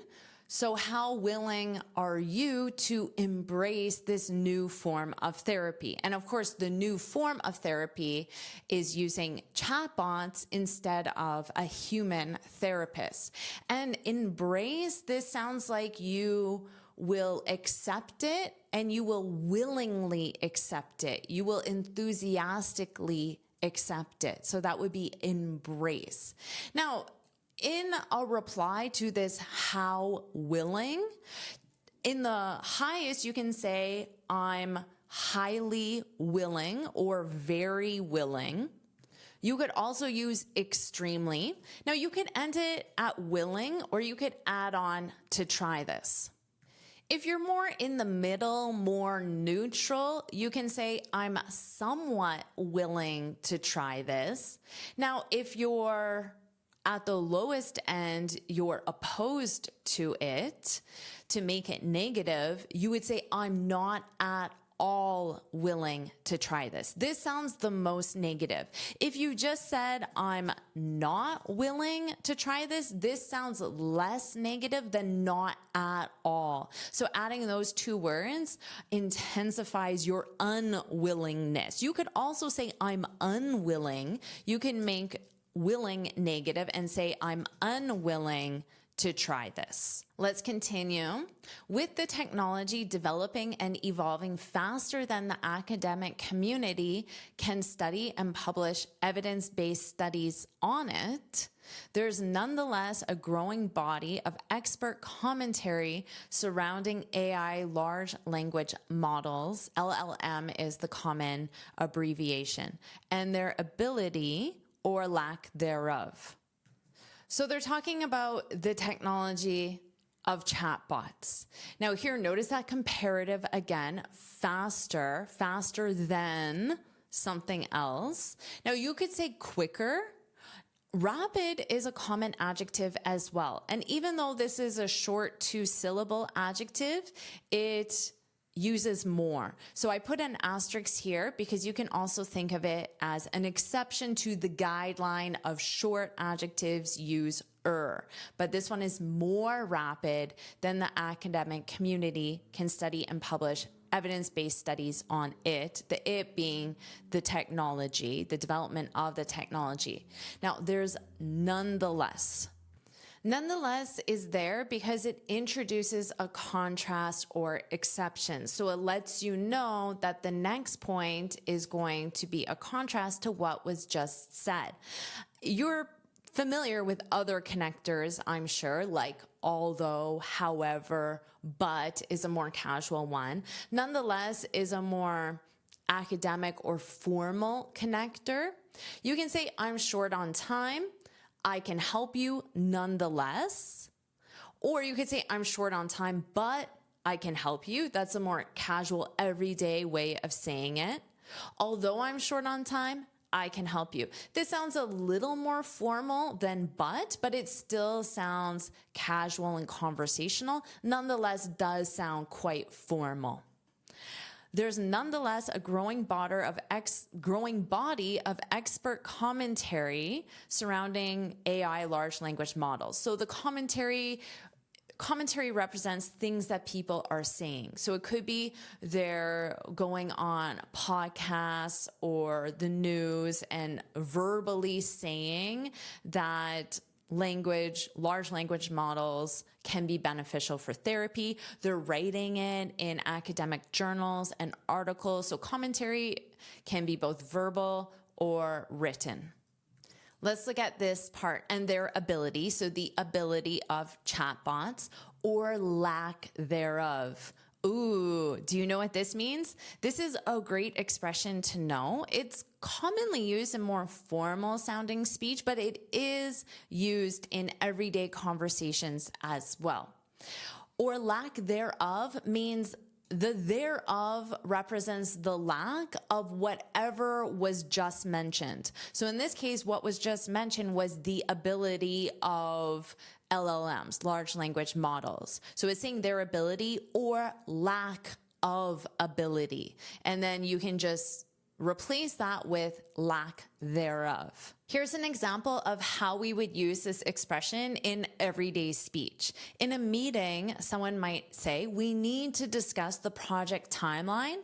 So how willing are you to embrace this new form of therapy? And of course, the new form of therapy is using chatbots instead of a human therapist. And embrace, this sounds like you will accept it and you will willingly accept it. You will enthusiastically accept it. So that would be embrace. Now, in a reply to this how willing, in the highest you can say I'm highly willing or very willing. You could also use extremely. Now you could end it at willing or you could add on to try this. If you're more in the middle, more neutral, you can say, I'm somewhat willing to try this. Now, if you're at the lowest end, you're opposed to it, to make it negative, you would say, I'm not at all willing to try this. This sounds the most negative. If you just said, I'm not willing to try this, this sounds less negative than not at all. So adding those two words intensifies your unwillingness. You could also say, I'm unwilling. You can make willing negative and say, I'm unwilling to try this. Let's continue. With the technology developing and evolving faster than the academic community can study and publish evidence-based studies on it, there's nonetheless a growing body of expert commentary surrounding AI large language models. LLM is the common abbreviation, and their ability or lack thereof. So they're talking about the technology of chatbots. Now here, notice that comparative again, faster than something else. Now you could say quicker. Rapid is a common adjective as well. And even though this is a short 2-syllable adjective, it uses more. So I put an asterisk here because you can also think of it as an exception to the guideline of short adjectives use but this one is more rapid than the academic community can study and publish evidence-based studies on it, the it being the technology, the development of the technology. Now there's nonetheless. Nonetheless is there because it introduces a contrast or exception. So it lets you know that the next point is going to be a contrast to what was just said. You're familiar with other connectors, I'm sure, like although, however, but is a more casual one. Nonetheless is a more academic or formal connector. You can say, I'm short on time. I can help you nonetheless. Or you could say, I'm short on time, but I can help you. That's a more casual, everyday way of saying it. Although I'm short on time, I can help you. This sounds a little more formal than but it still sounds casual and conversational. Nonetheless, does sound quite formal. There's nonetheless a growing body of expert commentary surrounding AI large language models. So the commentary represents things that people are saying. So it could be they're going on podcasts or the news and verbally saying that large language models can be beneficial for therapy. They're writing it in academic journals and articles. So commentary can be both verbal or written. Let's look at this part and their ability. So the ability of chatbots or lack thereof. Ooh, do you know what this means? This is a great expression to know. It's commonly used in more formal sounding speech, but it is used in everyday conversations as well. Or lack thereof means the thereof represents the lack of whatever was just mentioned. So in this case, what was just mentioned was the ability of LLMs, large language models. So it's saying their ability or lack of ability. And then you can just replace that with lack thereof. Here's an example of how we would use this expression in everyday speech. In a meeting, someone might say, we need to discuss the project timeline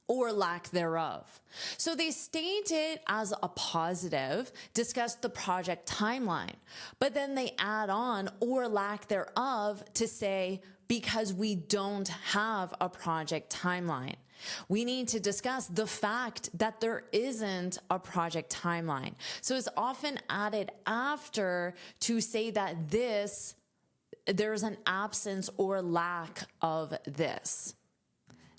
or lack thereof. So they state it as a positive, discuss the project timeline, but then they add on or lack thereof to say, because we don't have a project timeline. We need to discuss the fact that there isn't a project timeline. So it's often added after to say that there's an absence or lack of this.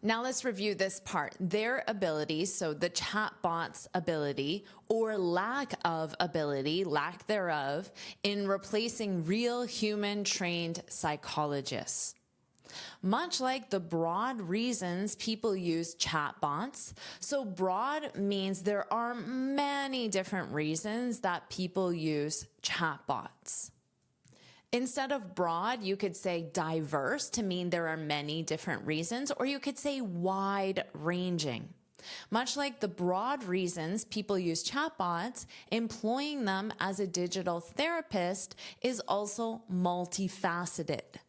Now let's review this part. Their ability, so the chatbot's ability or lack of ability, lack thereof, in replacing real human trained psychologists. Much like the broad reasons people use chatbots, so broad means there are many different reasons that people use chatbots. Instead of broad, you could say diverse to mean there are many different reasons, or you could say wide-ranging. Much like the broad reasons people use chatbots, employing them as a digital therapist is also multifaceted.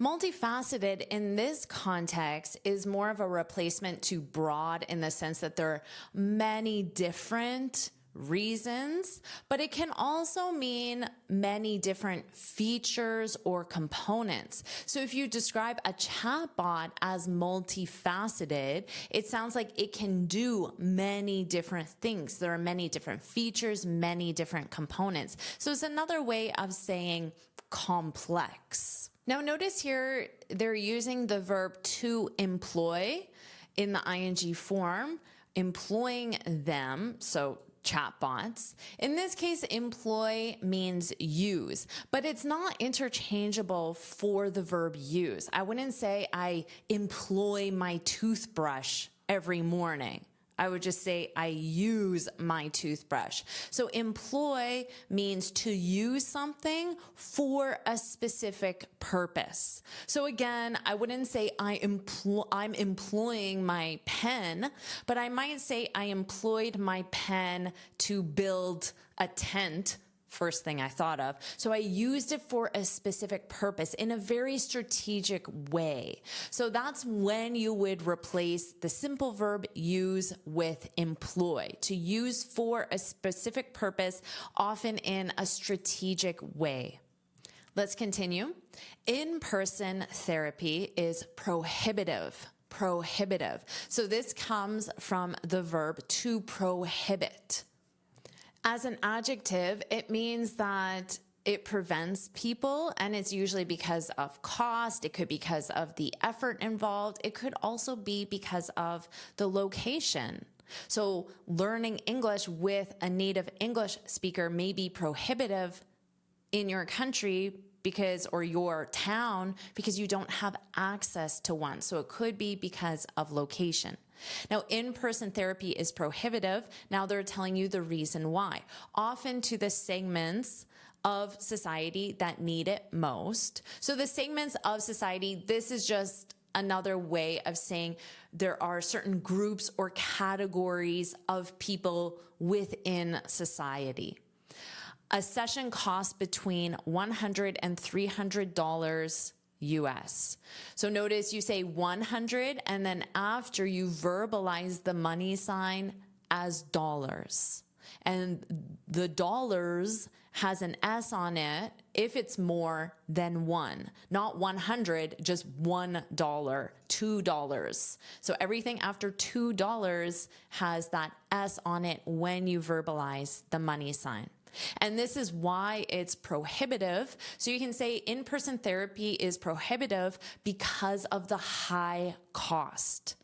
Multifaceted in this context is more of a replacement to broad in the sense that there are many different reasons, but it can also mean many different features or components. So if you describe a chatbot as multifaceted, it sounds like it can do many different things. There are many different features, many different components. So it's another way of saying complex. Now notice here they're using the verb to employ in the ing form, employing them, so chatbots. In this case, employ means use, but it's not interchangeable for the verb use. I wouldn't say I employ my toothbrush every morning. I would just say I use my toothbrush. So employ means to use something for a specific purpose. So again, I wouldn't say I'm employing my pen, but I might say I employed my pen to build a tent. First thing I thought of. So I used it for a specific purpose in a very strategic way. So that's when you would replace the simple verb use with employ. To use for a specific purpose, often in a strategic way. Let's continue. In-person therapy is prohibitive. Prohibitive. So this comes from the verb to prohibit. As an adjective, it means that it prevents people, and it's usually because of cost. It could be because of the effort involved. It could also be because of the location. So learning English with a native English speaker may be prohibitive in your country or your town because you don't have access to one. So it could be because of location. Now, in-person therapy is prohibitive. Now they're telling you the reason why. Often to the segments of society that need it most. So the segments of society, this is just another way of saying there are certain groups or categories of people within society. A session costs between $100 and $300 US. So notice you say 100 and then after you verbalize the money sign as dollars. And the dollars has an S on it if it's more than one. Not 100, just $1, $2. So everything after $2 has that S on it when you verbalize the money sign. And this is why it's prohibitive. So you can say in-person therapy is prohibitive because of the high cost.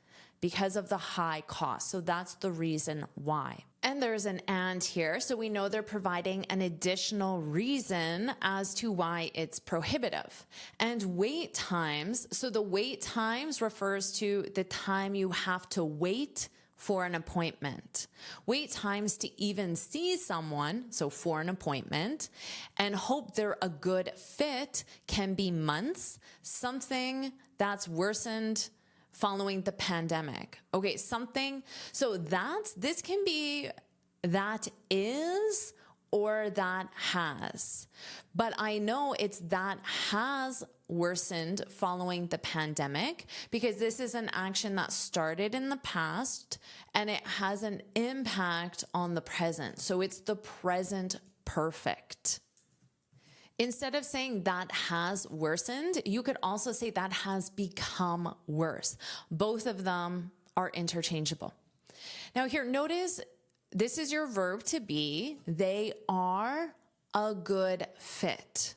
Because of the high cost. So that's the reason why. And there's an and here. So we know they're providing an additional reason as to why it's prohibitive. And wait times. So the wait times refers to the time you have to wait for an appointment. Wait times to even see someone, so for an appointment, and hope they're a good fit can be months, something that's worsened following the pandemic. Okay, something, so this can be that is or that has. But I know it's that has worsened following the pandemic because this is an action that started in the past and it has an impact on the present. So it's the present perfect. Instead of saying that has worsened, you could also say that has become worse. Both of them are interchangeable. Now here, notice this is your verb to be. They are a good fit.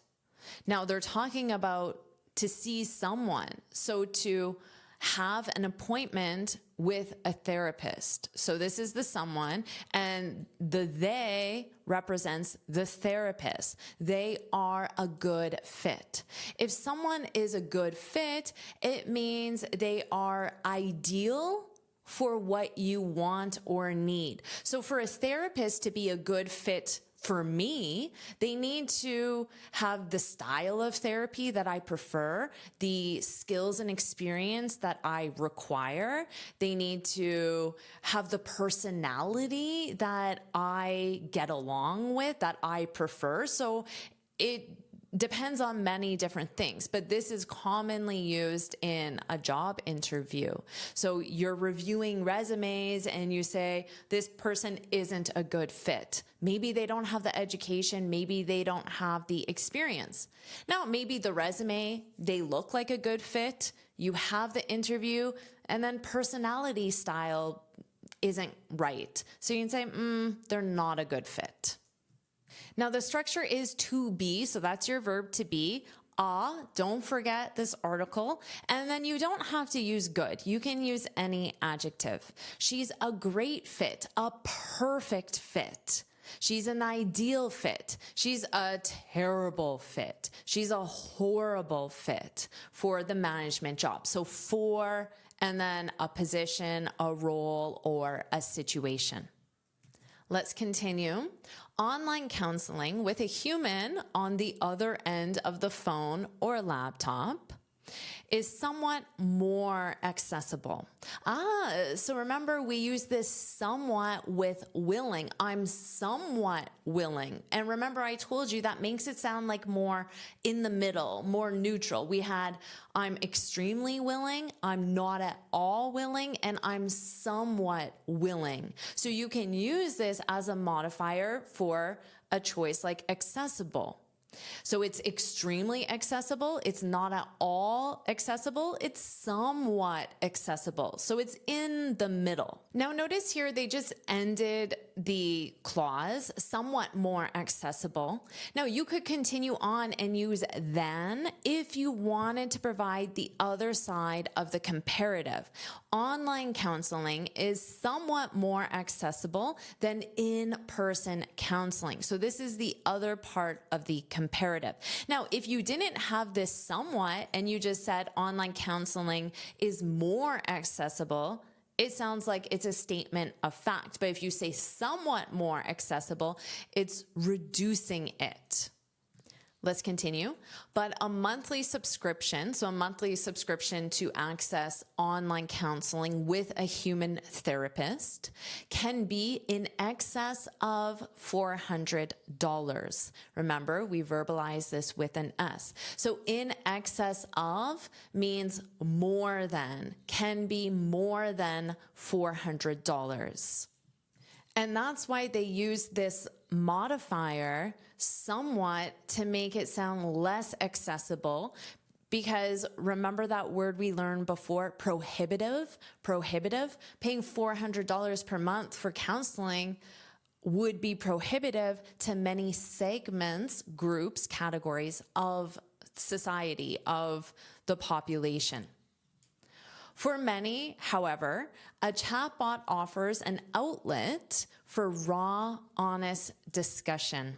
Now they're talking about to see someone. So to have an appointment with a therapist. So this is the someone and the they represents the therapist. They are a good fit. If someone is a good fit, it means they are ideal for what you want or need. So for a therapist to be a good fit For me, they need to have the style of therapy that I prefer, the skills and experience that I require. They need to have the personality that I get along with, that I prefer. So it depends on many different things, but this is commonly used in a job interview. So you're reviewing resumes and you say, this person isn't a good fit. Maybe they don't have the education, maybe they don't have the experience. Now, maybe the resume, they look like a good fit, you have the interview, and then personality style isn't right. So you can say, they're not a good fit. Now the structure is to be, so that's your verb to be. Don't forget this article. And then you don't have to use good. You can use any adjective. She's a great fit, a perfect fit. She's an ideal fit. She's a terrible fit. She's a horrible fit for the management job. So for, and then a position, a role, or a situation. Let's continue. Online counseling with a human on the other end of the phone or laptop is somewhat more accessible. So remember we use this somewhat with willing. I'm somewhat willing. And remember I told you that makes it sound like more in the middle, more neutral. We had I'm extremely willing, I'm not at all willing, and I'm somewhat willing. So you can use this as a modifier for a choice like accessible. So it's extremely accessible. It's not at all accessible. It's somewhat accessible. So it's in the middle. Now notice here they just ended the clause, somewhat more accessible. Now you could continue on and use than if you wanted to provide the other side of the comparative. Online counseling is somewhat more accessible than in-person counseling. So this is the other part of the comparative. Now, if you didn't have this somewhat and you just said online counseling is more accessible, it sounds like it's a statement of fact. But if you say somewhat more accessible, it's reducing it. Let's continue. But a monthly subscription, so a monthly subscription to access online counseling with a human therapist can be in excess of $400. Remember, we verbalize this with an S. So in excess of means more than, can be more than $400. And that's why they use this modifier somewhat to make it sound less accessible, because remember that word we learned before, prohibitive, paying $400 per month for counseling would be prohibitive to many segments, groups, categories of society, of the population. For many, however, a chatbot offers an outlet for raw, honest discussion.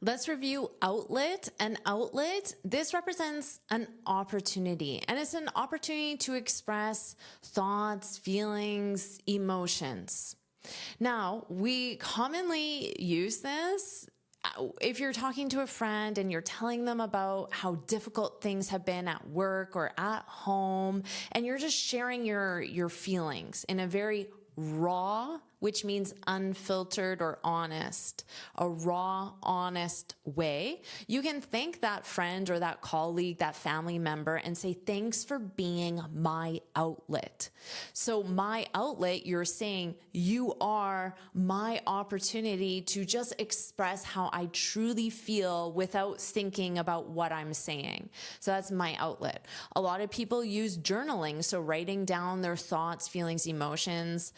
Let's review outlet. An outlet, this represents an opportunity, and it's an opportunity to express thoughts, feelings, emotions. Now, we commonly use this if you're talking to a friend and you're telling them about how difficult things have been at work or at home, and you're just sharing your feelings in a very raw, which means unfiltered or honest, a raw, honest way, you can thank that friend or that colleague, that family member, and say, thanks for being my outlet. So my outlet, you're saying you are my opportunity to just express how I truly feel without thinking about what I'm saying. So that's my outlet. A lot of people use journaling, so writing down their thoughts, feelings, emotions,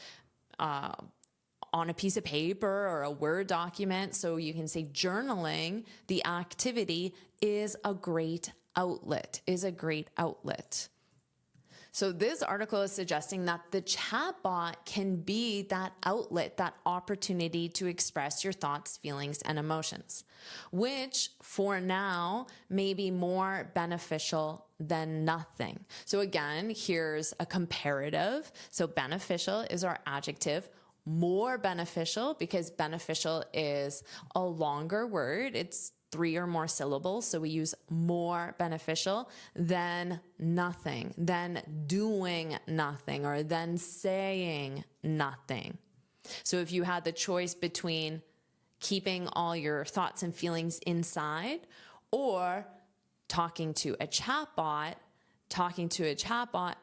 on a piece of paper or a Word document. So you can say journaling, the activity, is a great outlet, So this article is suggesting that the chatbot can be that outlet, that opportunity to express your thoughts, feelings, and emotions, which for now may be more beneficial than nothing. So again, here's a comparative. So beneficial is our adjective, more beneficial because beneficial is a longer word. It's 3 or more syllables. So we use more beneficial than nothing, than doing nothing, or than saying nothing. So if you had the choice between keeping all your thoughts and feelings inside or talking to a chatbot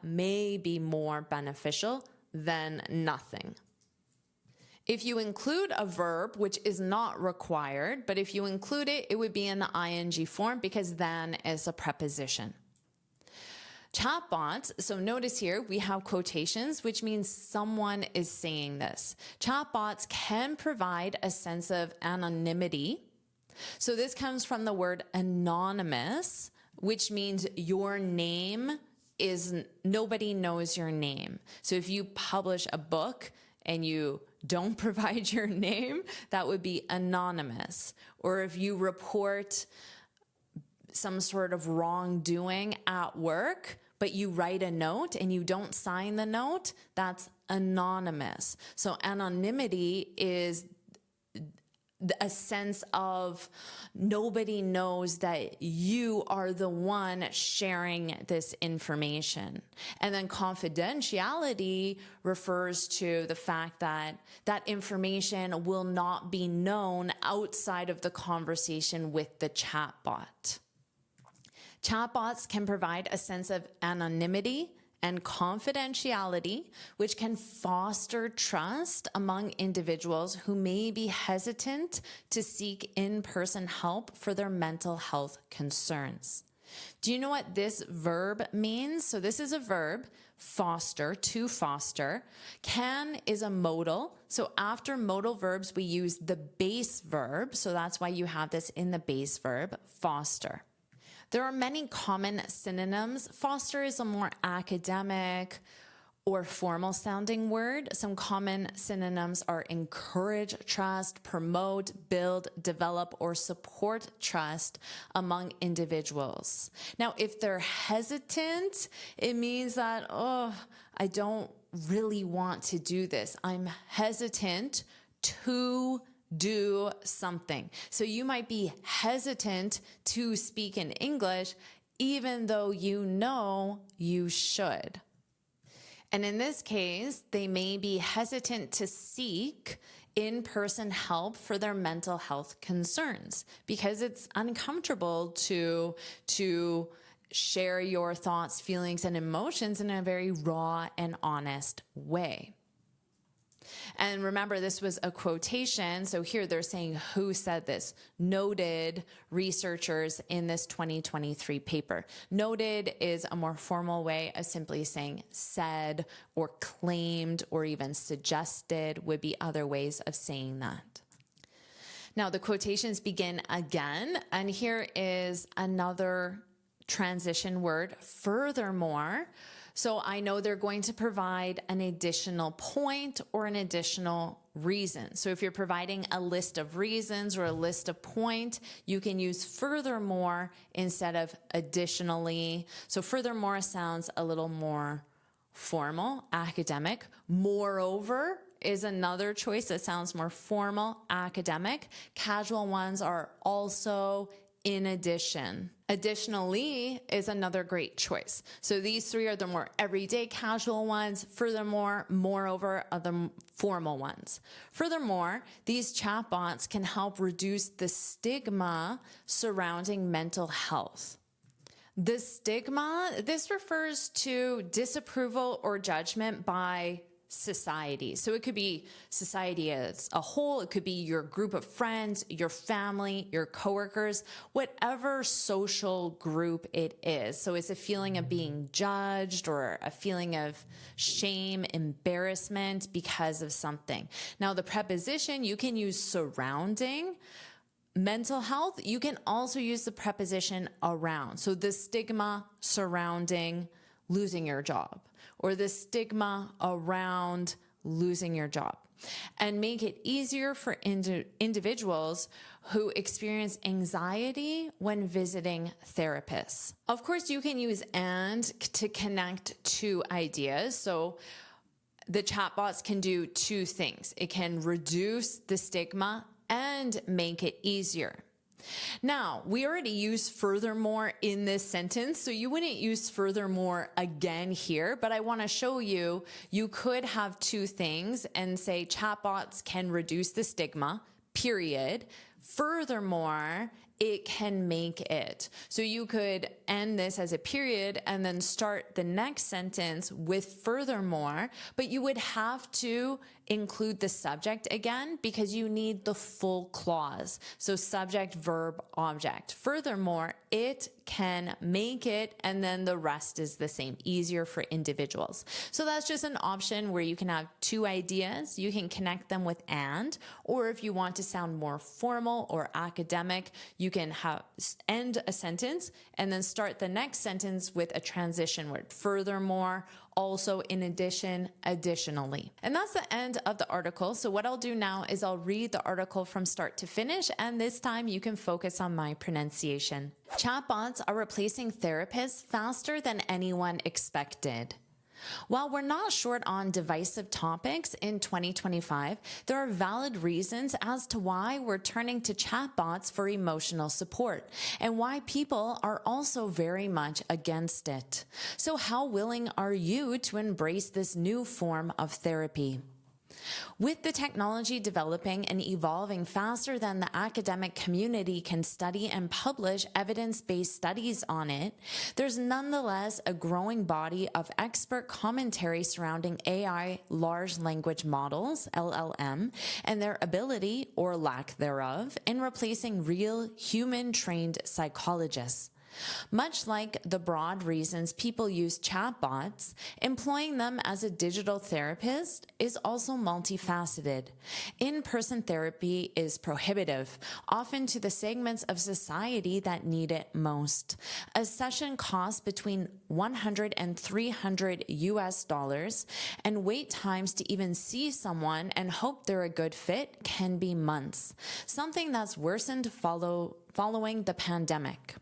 may be more beneficial than nothing. If you include a verb, which is not required, but if you include it, it would be in the ing form because than is a preposition. Chatbots, so notice here we have quotations, which means someone is saying this. Chatbots can provide a sense of anonymity. So this comes from the word anonymous, which means your name is, nobody knows your name. So if you publish a book and you don't provide your name, that would be anonymous. Or if you report some sort of wrongdoing at work, but you write a note and you don't sign the note, that's anonymous. So anonymity is a sense of nobody knows that you are the one sharing this information. And then confidentiality refers to the fact that that information will not be known outside of the conversation with the chatbot. Chatbots can provide a sense of anonymity and confidentiality, which can foster trust among individuals who may be hesitant to seek in-person help for their mental health concerns. Do you know what this verb means? So this is a verb, foster, to foster. Can is a modal. So after modal verbs, we use the base verb. So that's why you have this in the base verb, foster. There are many common synonyms. Foster is a more academic or formal sounding word. Some common synonyms are encourage trust, promote, build, develop, or support trust among individuals. Now, if they're hesitant, it means that, I don't really want to do this. I'm hesitant to do something. So you might be hesitant to speak in English, even though you know you should. And in this case, they may be hesitant to seek in-person help for their mental health concerns because it's uncomfortable to share your thoughts, feelings, and emotions in a very raw and honest way. And remember, this was a quotation. So here they're saying who said this. Noted researchers in this 2023 paper. Noted is a more formal way of simply saying said or claimed or even suggested would be other ways of saying that. Now the quotations begin again, and here is another transition word, furthermore. So I know they're going to provide an additional point or an additional reason. So if you're providing a list of reasons or a list of point, you can use furthermore instead of additionally. So furthermore sounds a little more formal, academic. Moreover is another choice that sounds more formal, academic. Casual ones are also, in addition. Additionally is another great choice. So these three are the more everyday casual ones. Furthermore, moreover are the formal ones. Furthermore, these chatbots can help reduce the stigma surrounding mental health. The stigma, this refers to disapproval or judgment by society. So it could be society as a whole. It could be your group of friends, your family, your coworkers, whatever social group it is. So it's a feeling of being judged or a feeling of shame, embarrassment because of something. Now the preposition, you can use surrounding mental health. You can also use the preposition around. So the stigma surrounding losing your job, or the stigma around losing your job, and make it easier for individuals who experience anxiety when visiting therapists. Of course, you can use and to connect two ideas. So the chatbots can do two things. It can reduce the stigma and make it easier. Now, we already use furthermore in this sentence, so you wouldn't use furthermore again here, but I want to show you, you could have two things and say chatbots can reduce the stigma, period. Furthermore, it can make it. So you could end this as a period and then start the next sentence with furthermore, but you would have to include the subject again because you need the full clause. So subject, verb, object. Furthermore, it can make it, and then the rest is the same, easier for individuals. So that's just an option where you can have two ideas. You can connect them with and, or if you want to sound more formal or academic, you can end a sentence and then start the next sentence with a transition word. Furthermore, also, in addition, additionally. And that's the end of the article. So what I'll do now is I'll read the article from start to finish, and this time you can focus on my pronunciation. Chatbots are replacing therapists faster than anyone expected. While we're not short on divisive topics in 2025, there are valid reasons as to why we're turning to chatbots for emotional support and why people are also very much against it. So how willing are you to embrace this new form of therapy? With the technology developing and evolving faster than the academic community can study and publish evidence-based studies on it, there's nonetheless a growing body of expert commentary surrounding AI large language models, LLM, and their ability, or lack thereof, in replacing real human-trained psychologists. Much like the broad reasons people use chatbots, employing them as a digital therapist is also multifaceted. In-person therapy is prohibitive, often to the segments of society that need it most. A session costs between $100 and $300 US, and wait times to even see someone and hope they're a good fit can be months, something that's worsened following the pandemic.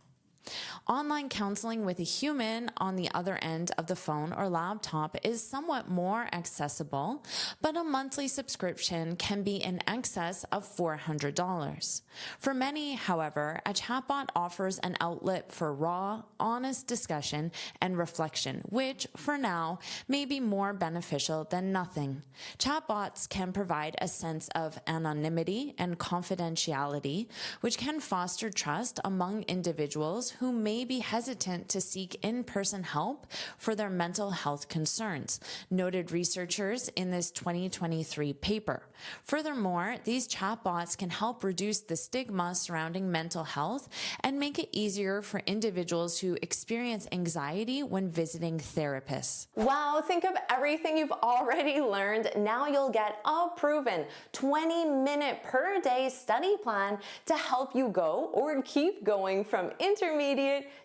Online counseling with a human on the other end of the phone or laptop is somewhat more accessible, but a monthly subscription can be in excess of $400. For many, however, a chatbot offers an outlet for raw, honest discussion and reflection, which, for now, may be more beneficial than nothing. Chatbots can provide a sense of anonymity and confidentiality, which can foster trust among individuals who may be hesitant to seek in-person help for their mental health concerns, noted researchers in this 2023 paper. Furthermore, these chatbots can help reduce the stigma surrounding mental health and make it easier for individuals who experience anxiety when visiting therapists. Wow, think of everything you've already learned. Now you'll get a proven 20-minute per day study plan to help you go or keep going from intermediate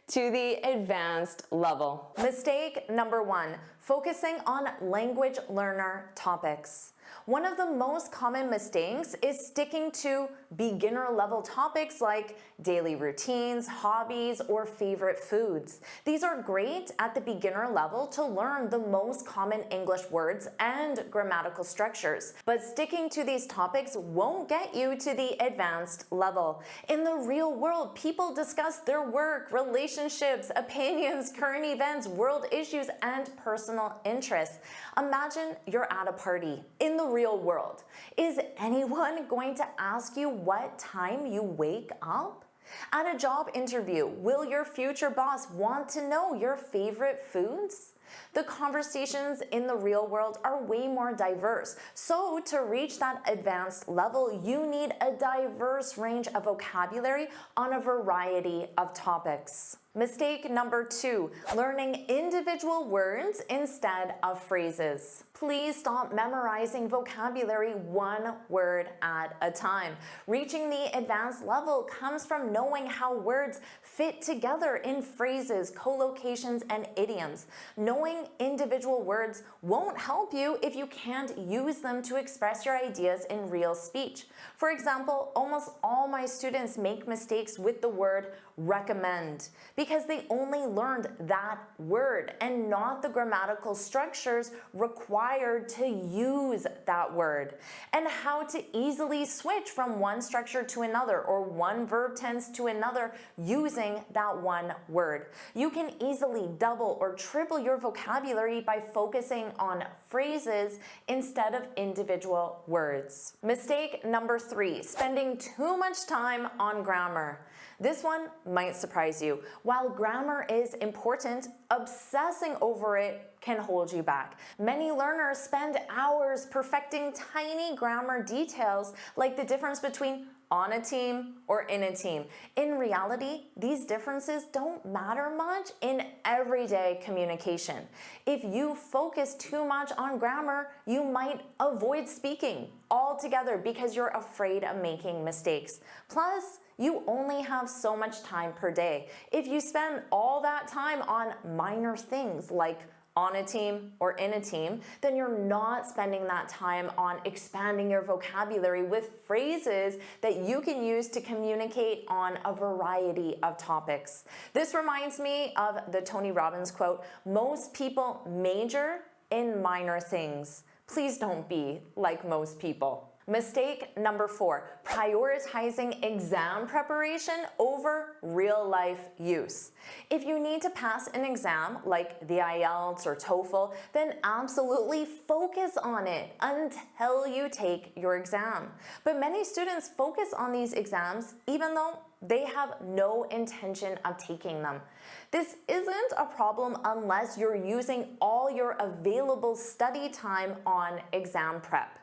to the advanced level. Mistake number 1, focusing on language learner topics. One of the most common mistakes is sticking to beginner level topics like daily routines, hobbies, or favorite foods. These are great at the beginner level to learn the most common English words and grammatical structures, but sticking to these topics won't get you to the advanced level. In the real world, people discuss their work, relationships, opinions, current events, world issues, and personal interests. Imagine you're at a party in the real world. Is anyone going to ask you what time you wake up? At a job interview, will your future boss want to know your favorite foods? The conversations in the real world are way more diverse. So to reach that advanced level, you need a diverse range of vocabulary on a variety of topics. Mistake number 2, learning individual words instead of phrases. Please stop memorizing vocabulary one word at a time. Reaching the advanced level comes from knowing how words fit together in phrases, collocations, and idioms. Knowing individual words won't help you if you can't use them to express your ideas in real speech. For example, almost all my students make mistakes with the word recommend, because they only learned that word and not the grammatical structures required to use that word, and how to easily switch from one structure to another or one verb tense to another using that one word. You can easily double or triple your vocabulary by focusing on phrases instead of individual words. Mistake number 3, spending too much time on grammar. This one might surprise you. While grammar is important, obsessing over it can hold you back. Many learners spend hours perfecting tiny grammar details, like the difference between on a team or in a team. In reality, these differences don't matter much in everyday communication. If you focus too much on grammar, you might avoid speaking altogether because you're afraid of making mistakes. Plus, you only have so much time per day. If you spend all that time on minor things like on a team or in a team, then you're not spending that time on expanding your vocabulary with phrases that you can use to communicate on a variety of topics. This reminds me of the Tony Robbins quote, "Most people major in minor things. Please don't be like most people." Mistake number 4, prioritizing exam preparation over real life use. If you need to pass an exam like the IELTS or TOEFL, then absolutely focus on it until you take your exam. But many students focus on these exams even though they have no intention of taking them. This isn't a problem unless you're using all your available study time on exam prep.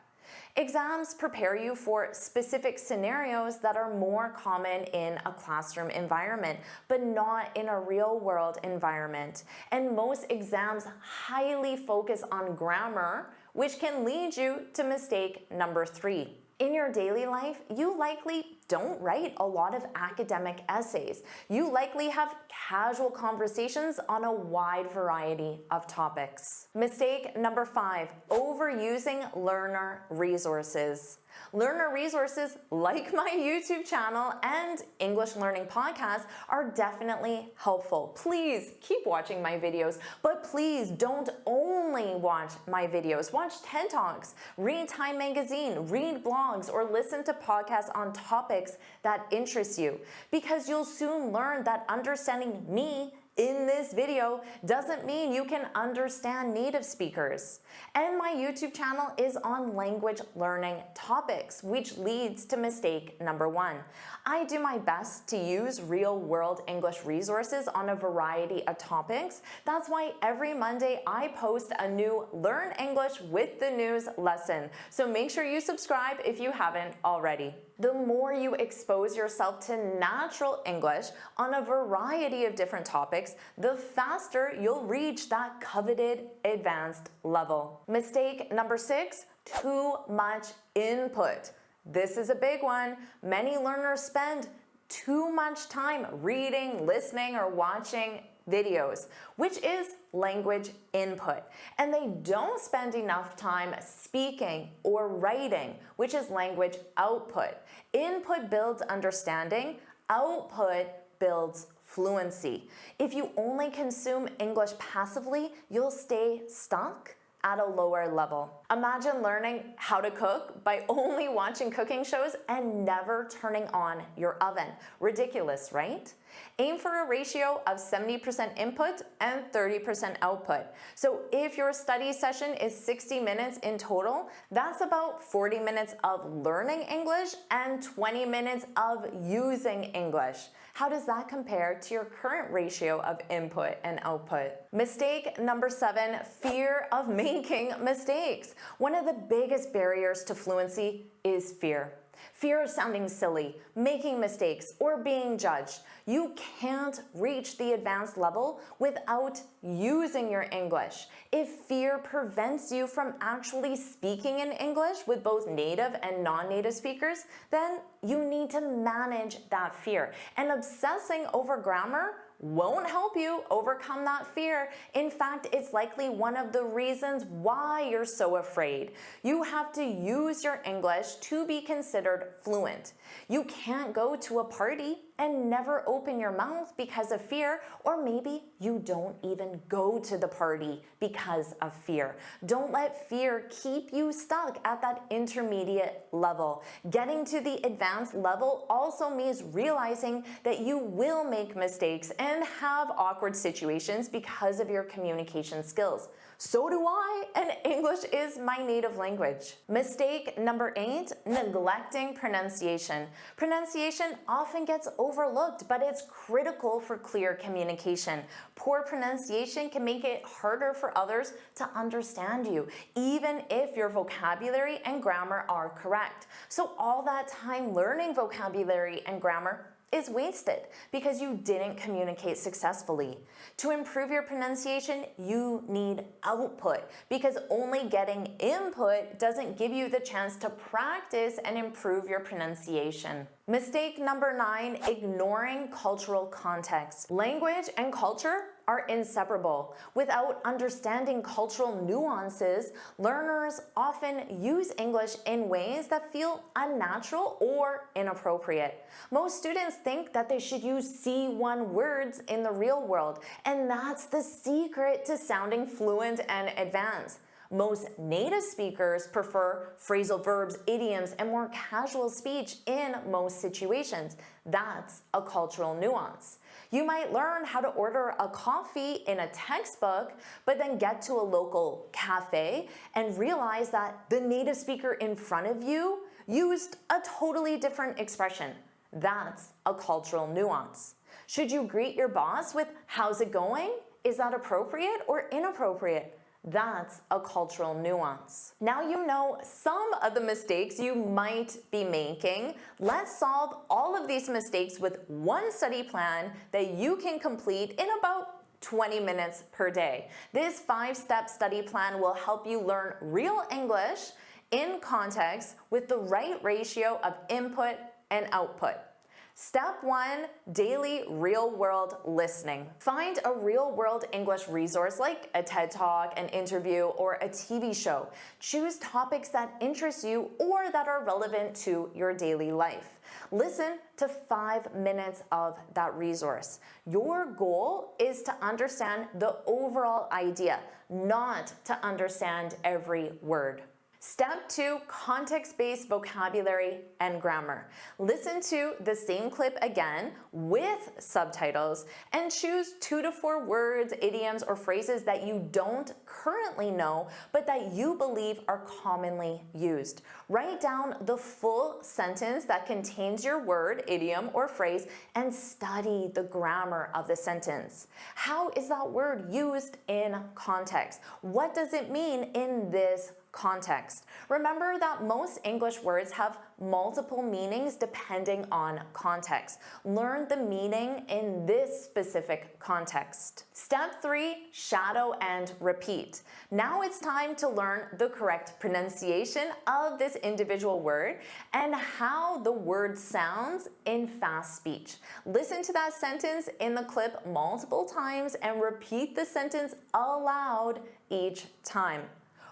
Exams prepare you for specific scenarios that are more common in a classroom environment, but not in a real-world environment. And most exams highly focus on grammar, which can lead you to mistake number 3. In your daily life, you likely don't write a lot of academic essays. You likely have casual conversations on a wide variety of topics. Mistake number 5, overusing learner resources. Learner resources like my YouTube channel and English learning podcast are definitely helpful. Please keep watching my videos, but please don't only watch my videos. Watch TED Talks, read Time Magazine, read blogs, or listen to podcasts on topics that interest you, because you'll soon learn that understanding me in this video doesn't mean you can understand native speakers. And my YouTube channel is on language learning topics, which leads to mistake number 1. I do my best to use real-world English resources on a variety of topics. That's why every Monday I post a new Learn English with the News lesson. So make sure you subscribe if you haven't already. The more you expose yourself to natural English on a variety of different topics, the faster you'll reach that coveted advanced level. Mistake number 6, too much input. This is a big one. Many learners spend too much time reading, listening, or watching videos, which is language input. And they don't spend enough time speaking or writing, which is language output. Input builds understanding, output builds fluency. If you only consume English passively, you'll stay stuck at a lower level. Imagine learning how to cook by only watching cooking shows and never turning on your oven. Ridiculous, right? Aim for a ratio of 70% input and 30% output. So if your study session is 60 minutes in total, that's about 40 minutes of learning English and 20 minutes of using English. How does that compare to your current ratio of input and output? Mistake number 7, fear of making mistakes. One of the biggest barriers to fluency is fear. Fear of sounding silly, making mistakes, or being judged. You can't reach the advanced level without using your English. If fear prevents you from actually speaking in English with both native and non-native speakers, then you need to manage that fear. And obsessing over grammar won't help you overcome that fear. In fact, it's likely one of the reasons why you're so afraid. You have to use your English to be considered fluent. You can't go to a party and never open your mouth because of fear, or maybe you don't even go to the party because of fear. Don't let fear keep you stuck at that intermediate level. Getting to the advanced level also means realizing that you will make mistakes and have awkward situations because of your communication skills. So do I, and English is my native language. Mistake number 8, neglecting pronunciation. Pronunciation often gets overlooked, but it's critical for clear communication. Poor pronunciation can make it harder for others to understand you, even if your vocabulary and grammar are correct. So all that time learning vocabulary and grammar is wasted because you didn't communicate successfully. To improve your pronunciation, you need output, because only getting input doesn't give you the chance to practice and improve your pronunciation. Mistake number 9, ignoring cultural context. Language and culture are inseparable. Without understanding cultural nuances, learners often use English in ways that feel unnatural or inappropriate. Most students think that they should use C1 words in the real world, and that's the secret to sounding fluent and advanced. Most native speakers prefer phrasal verbs, idioms, and more casual speech in most situations. That's a cultural nuance. You might learn how to order a coffee in a textbook, but then get to a local cafe and realize that the native speaker in front of you used a totally different expression. That's a cultural nuance. Should you greet your boss with "How's it going?" Is that appropriate or inappropriate? That's a cultural nuance. Now you know some of the mistakes you might be making. Let's solve all of these mistakes with one study plan that you can complete in about 20 minutes per day. This 5-step study plan will help you learn real English in context with the right ratio of input and output. Step 1, daily real-world listening. Find a real-world English resource like a TED Talk, an interview, or a TV show. Choose topics that interest you or that are relevant to your daily life. Listen to 5 minutes of that resource. Your goal is to understand the overall idea, not to understand every word. Step 2, context-based vocabulary and grammar. Listen to the same clip again with subtitles and choose 2 to 4 words, idioms, or phrases that you don't currently know, but that you believe are commonly used. Write down the full sentence that contains your word, idiom, or phrase and study the grammar of the sentence. How is that word used in context? What does it mean in this context? Remember that most English words have multiple meanings depending on context. Learn the meaning in this specific context. Step 3, shadow and repeat. Now it's time to learn the correct pronunciation of this individual word and how the word sounds in fast speech. Listen to that sentence in the clip multiple times and repeat the sentence aloud each time.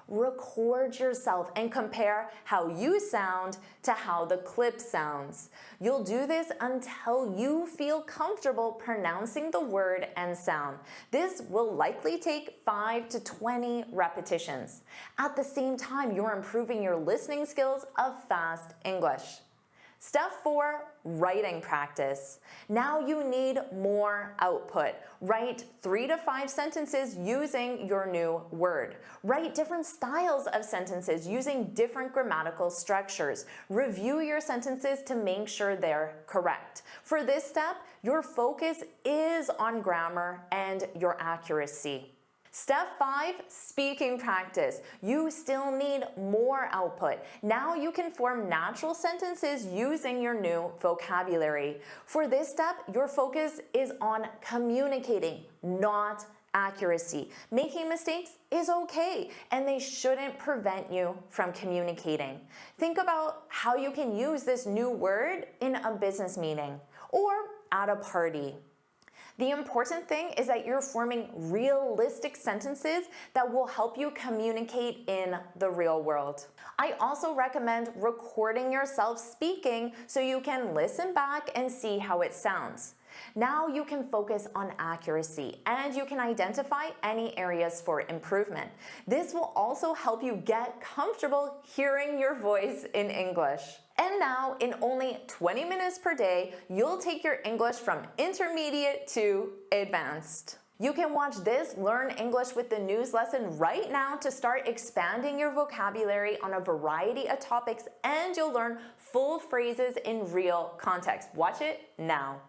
Record yourself and compare how you sound to how the clip sounds. You'll do this until you feel comfortable pronouncing the word and sound. This will likely take 5 to 20 repetitions. At the same time, you're improving your listening skills of fast English. Step 4, writing practice. Now you need more output. Write 3 to 5 sentences using your new word. Write different styles of sentences using different grammatical structures. Review your sentences to make sure they're correct. For this step, your focus is on grammar and your accuracy. Step 5, speaking practice. You still need more output. Now you can form natural sentences using your new vocabulary. For this step, your focus is on communicating, not accuracy. Making mistakes is okay, and they shouldn't prevent you from communicating. Think about how you can use this new word in a business meeting or at a party. The important thing is that you're forming realistic sentences that will help you communicate in the real world. I also recommend recording yourself speaking so you can listen back and see how it sounds. Now you can focus on accuracy and you can identify any areas for improvement. This will also help you get comfortable hearing your voice in English. And now, in only 20 minutes per day, you'll take your English from intermediate to advanced. You can watch this Learn English with the News lesson right now to start expanding your vocabulary on a variety of topics, and you'll learn full phrases in real context. Watch it now.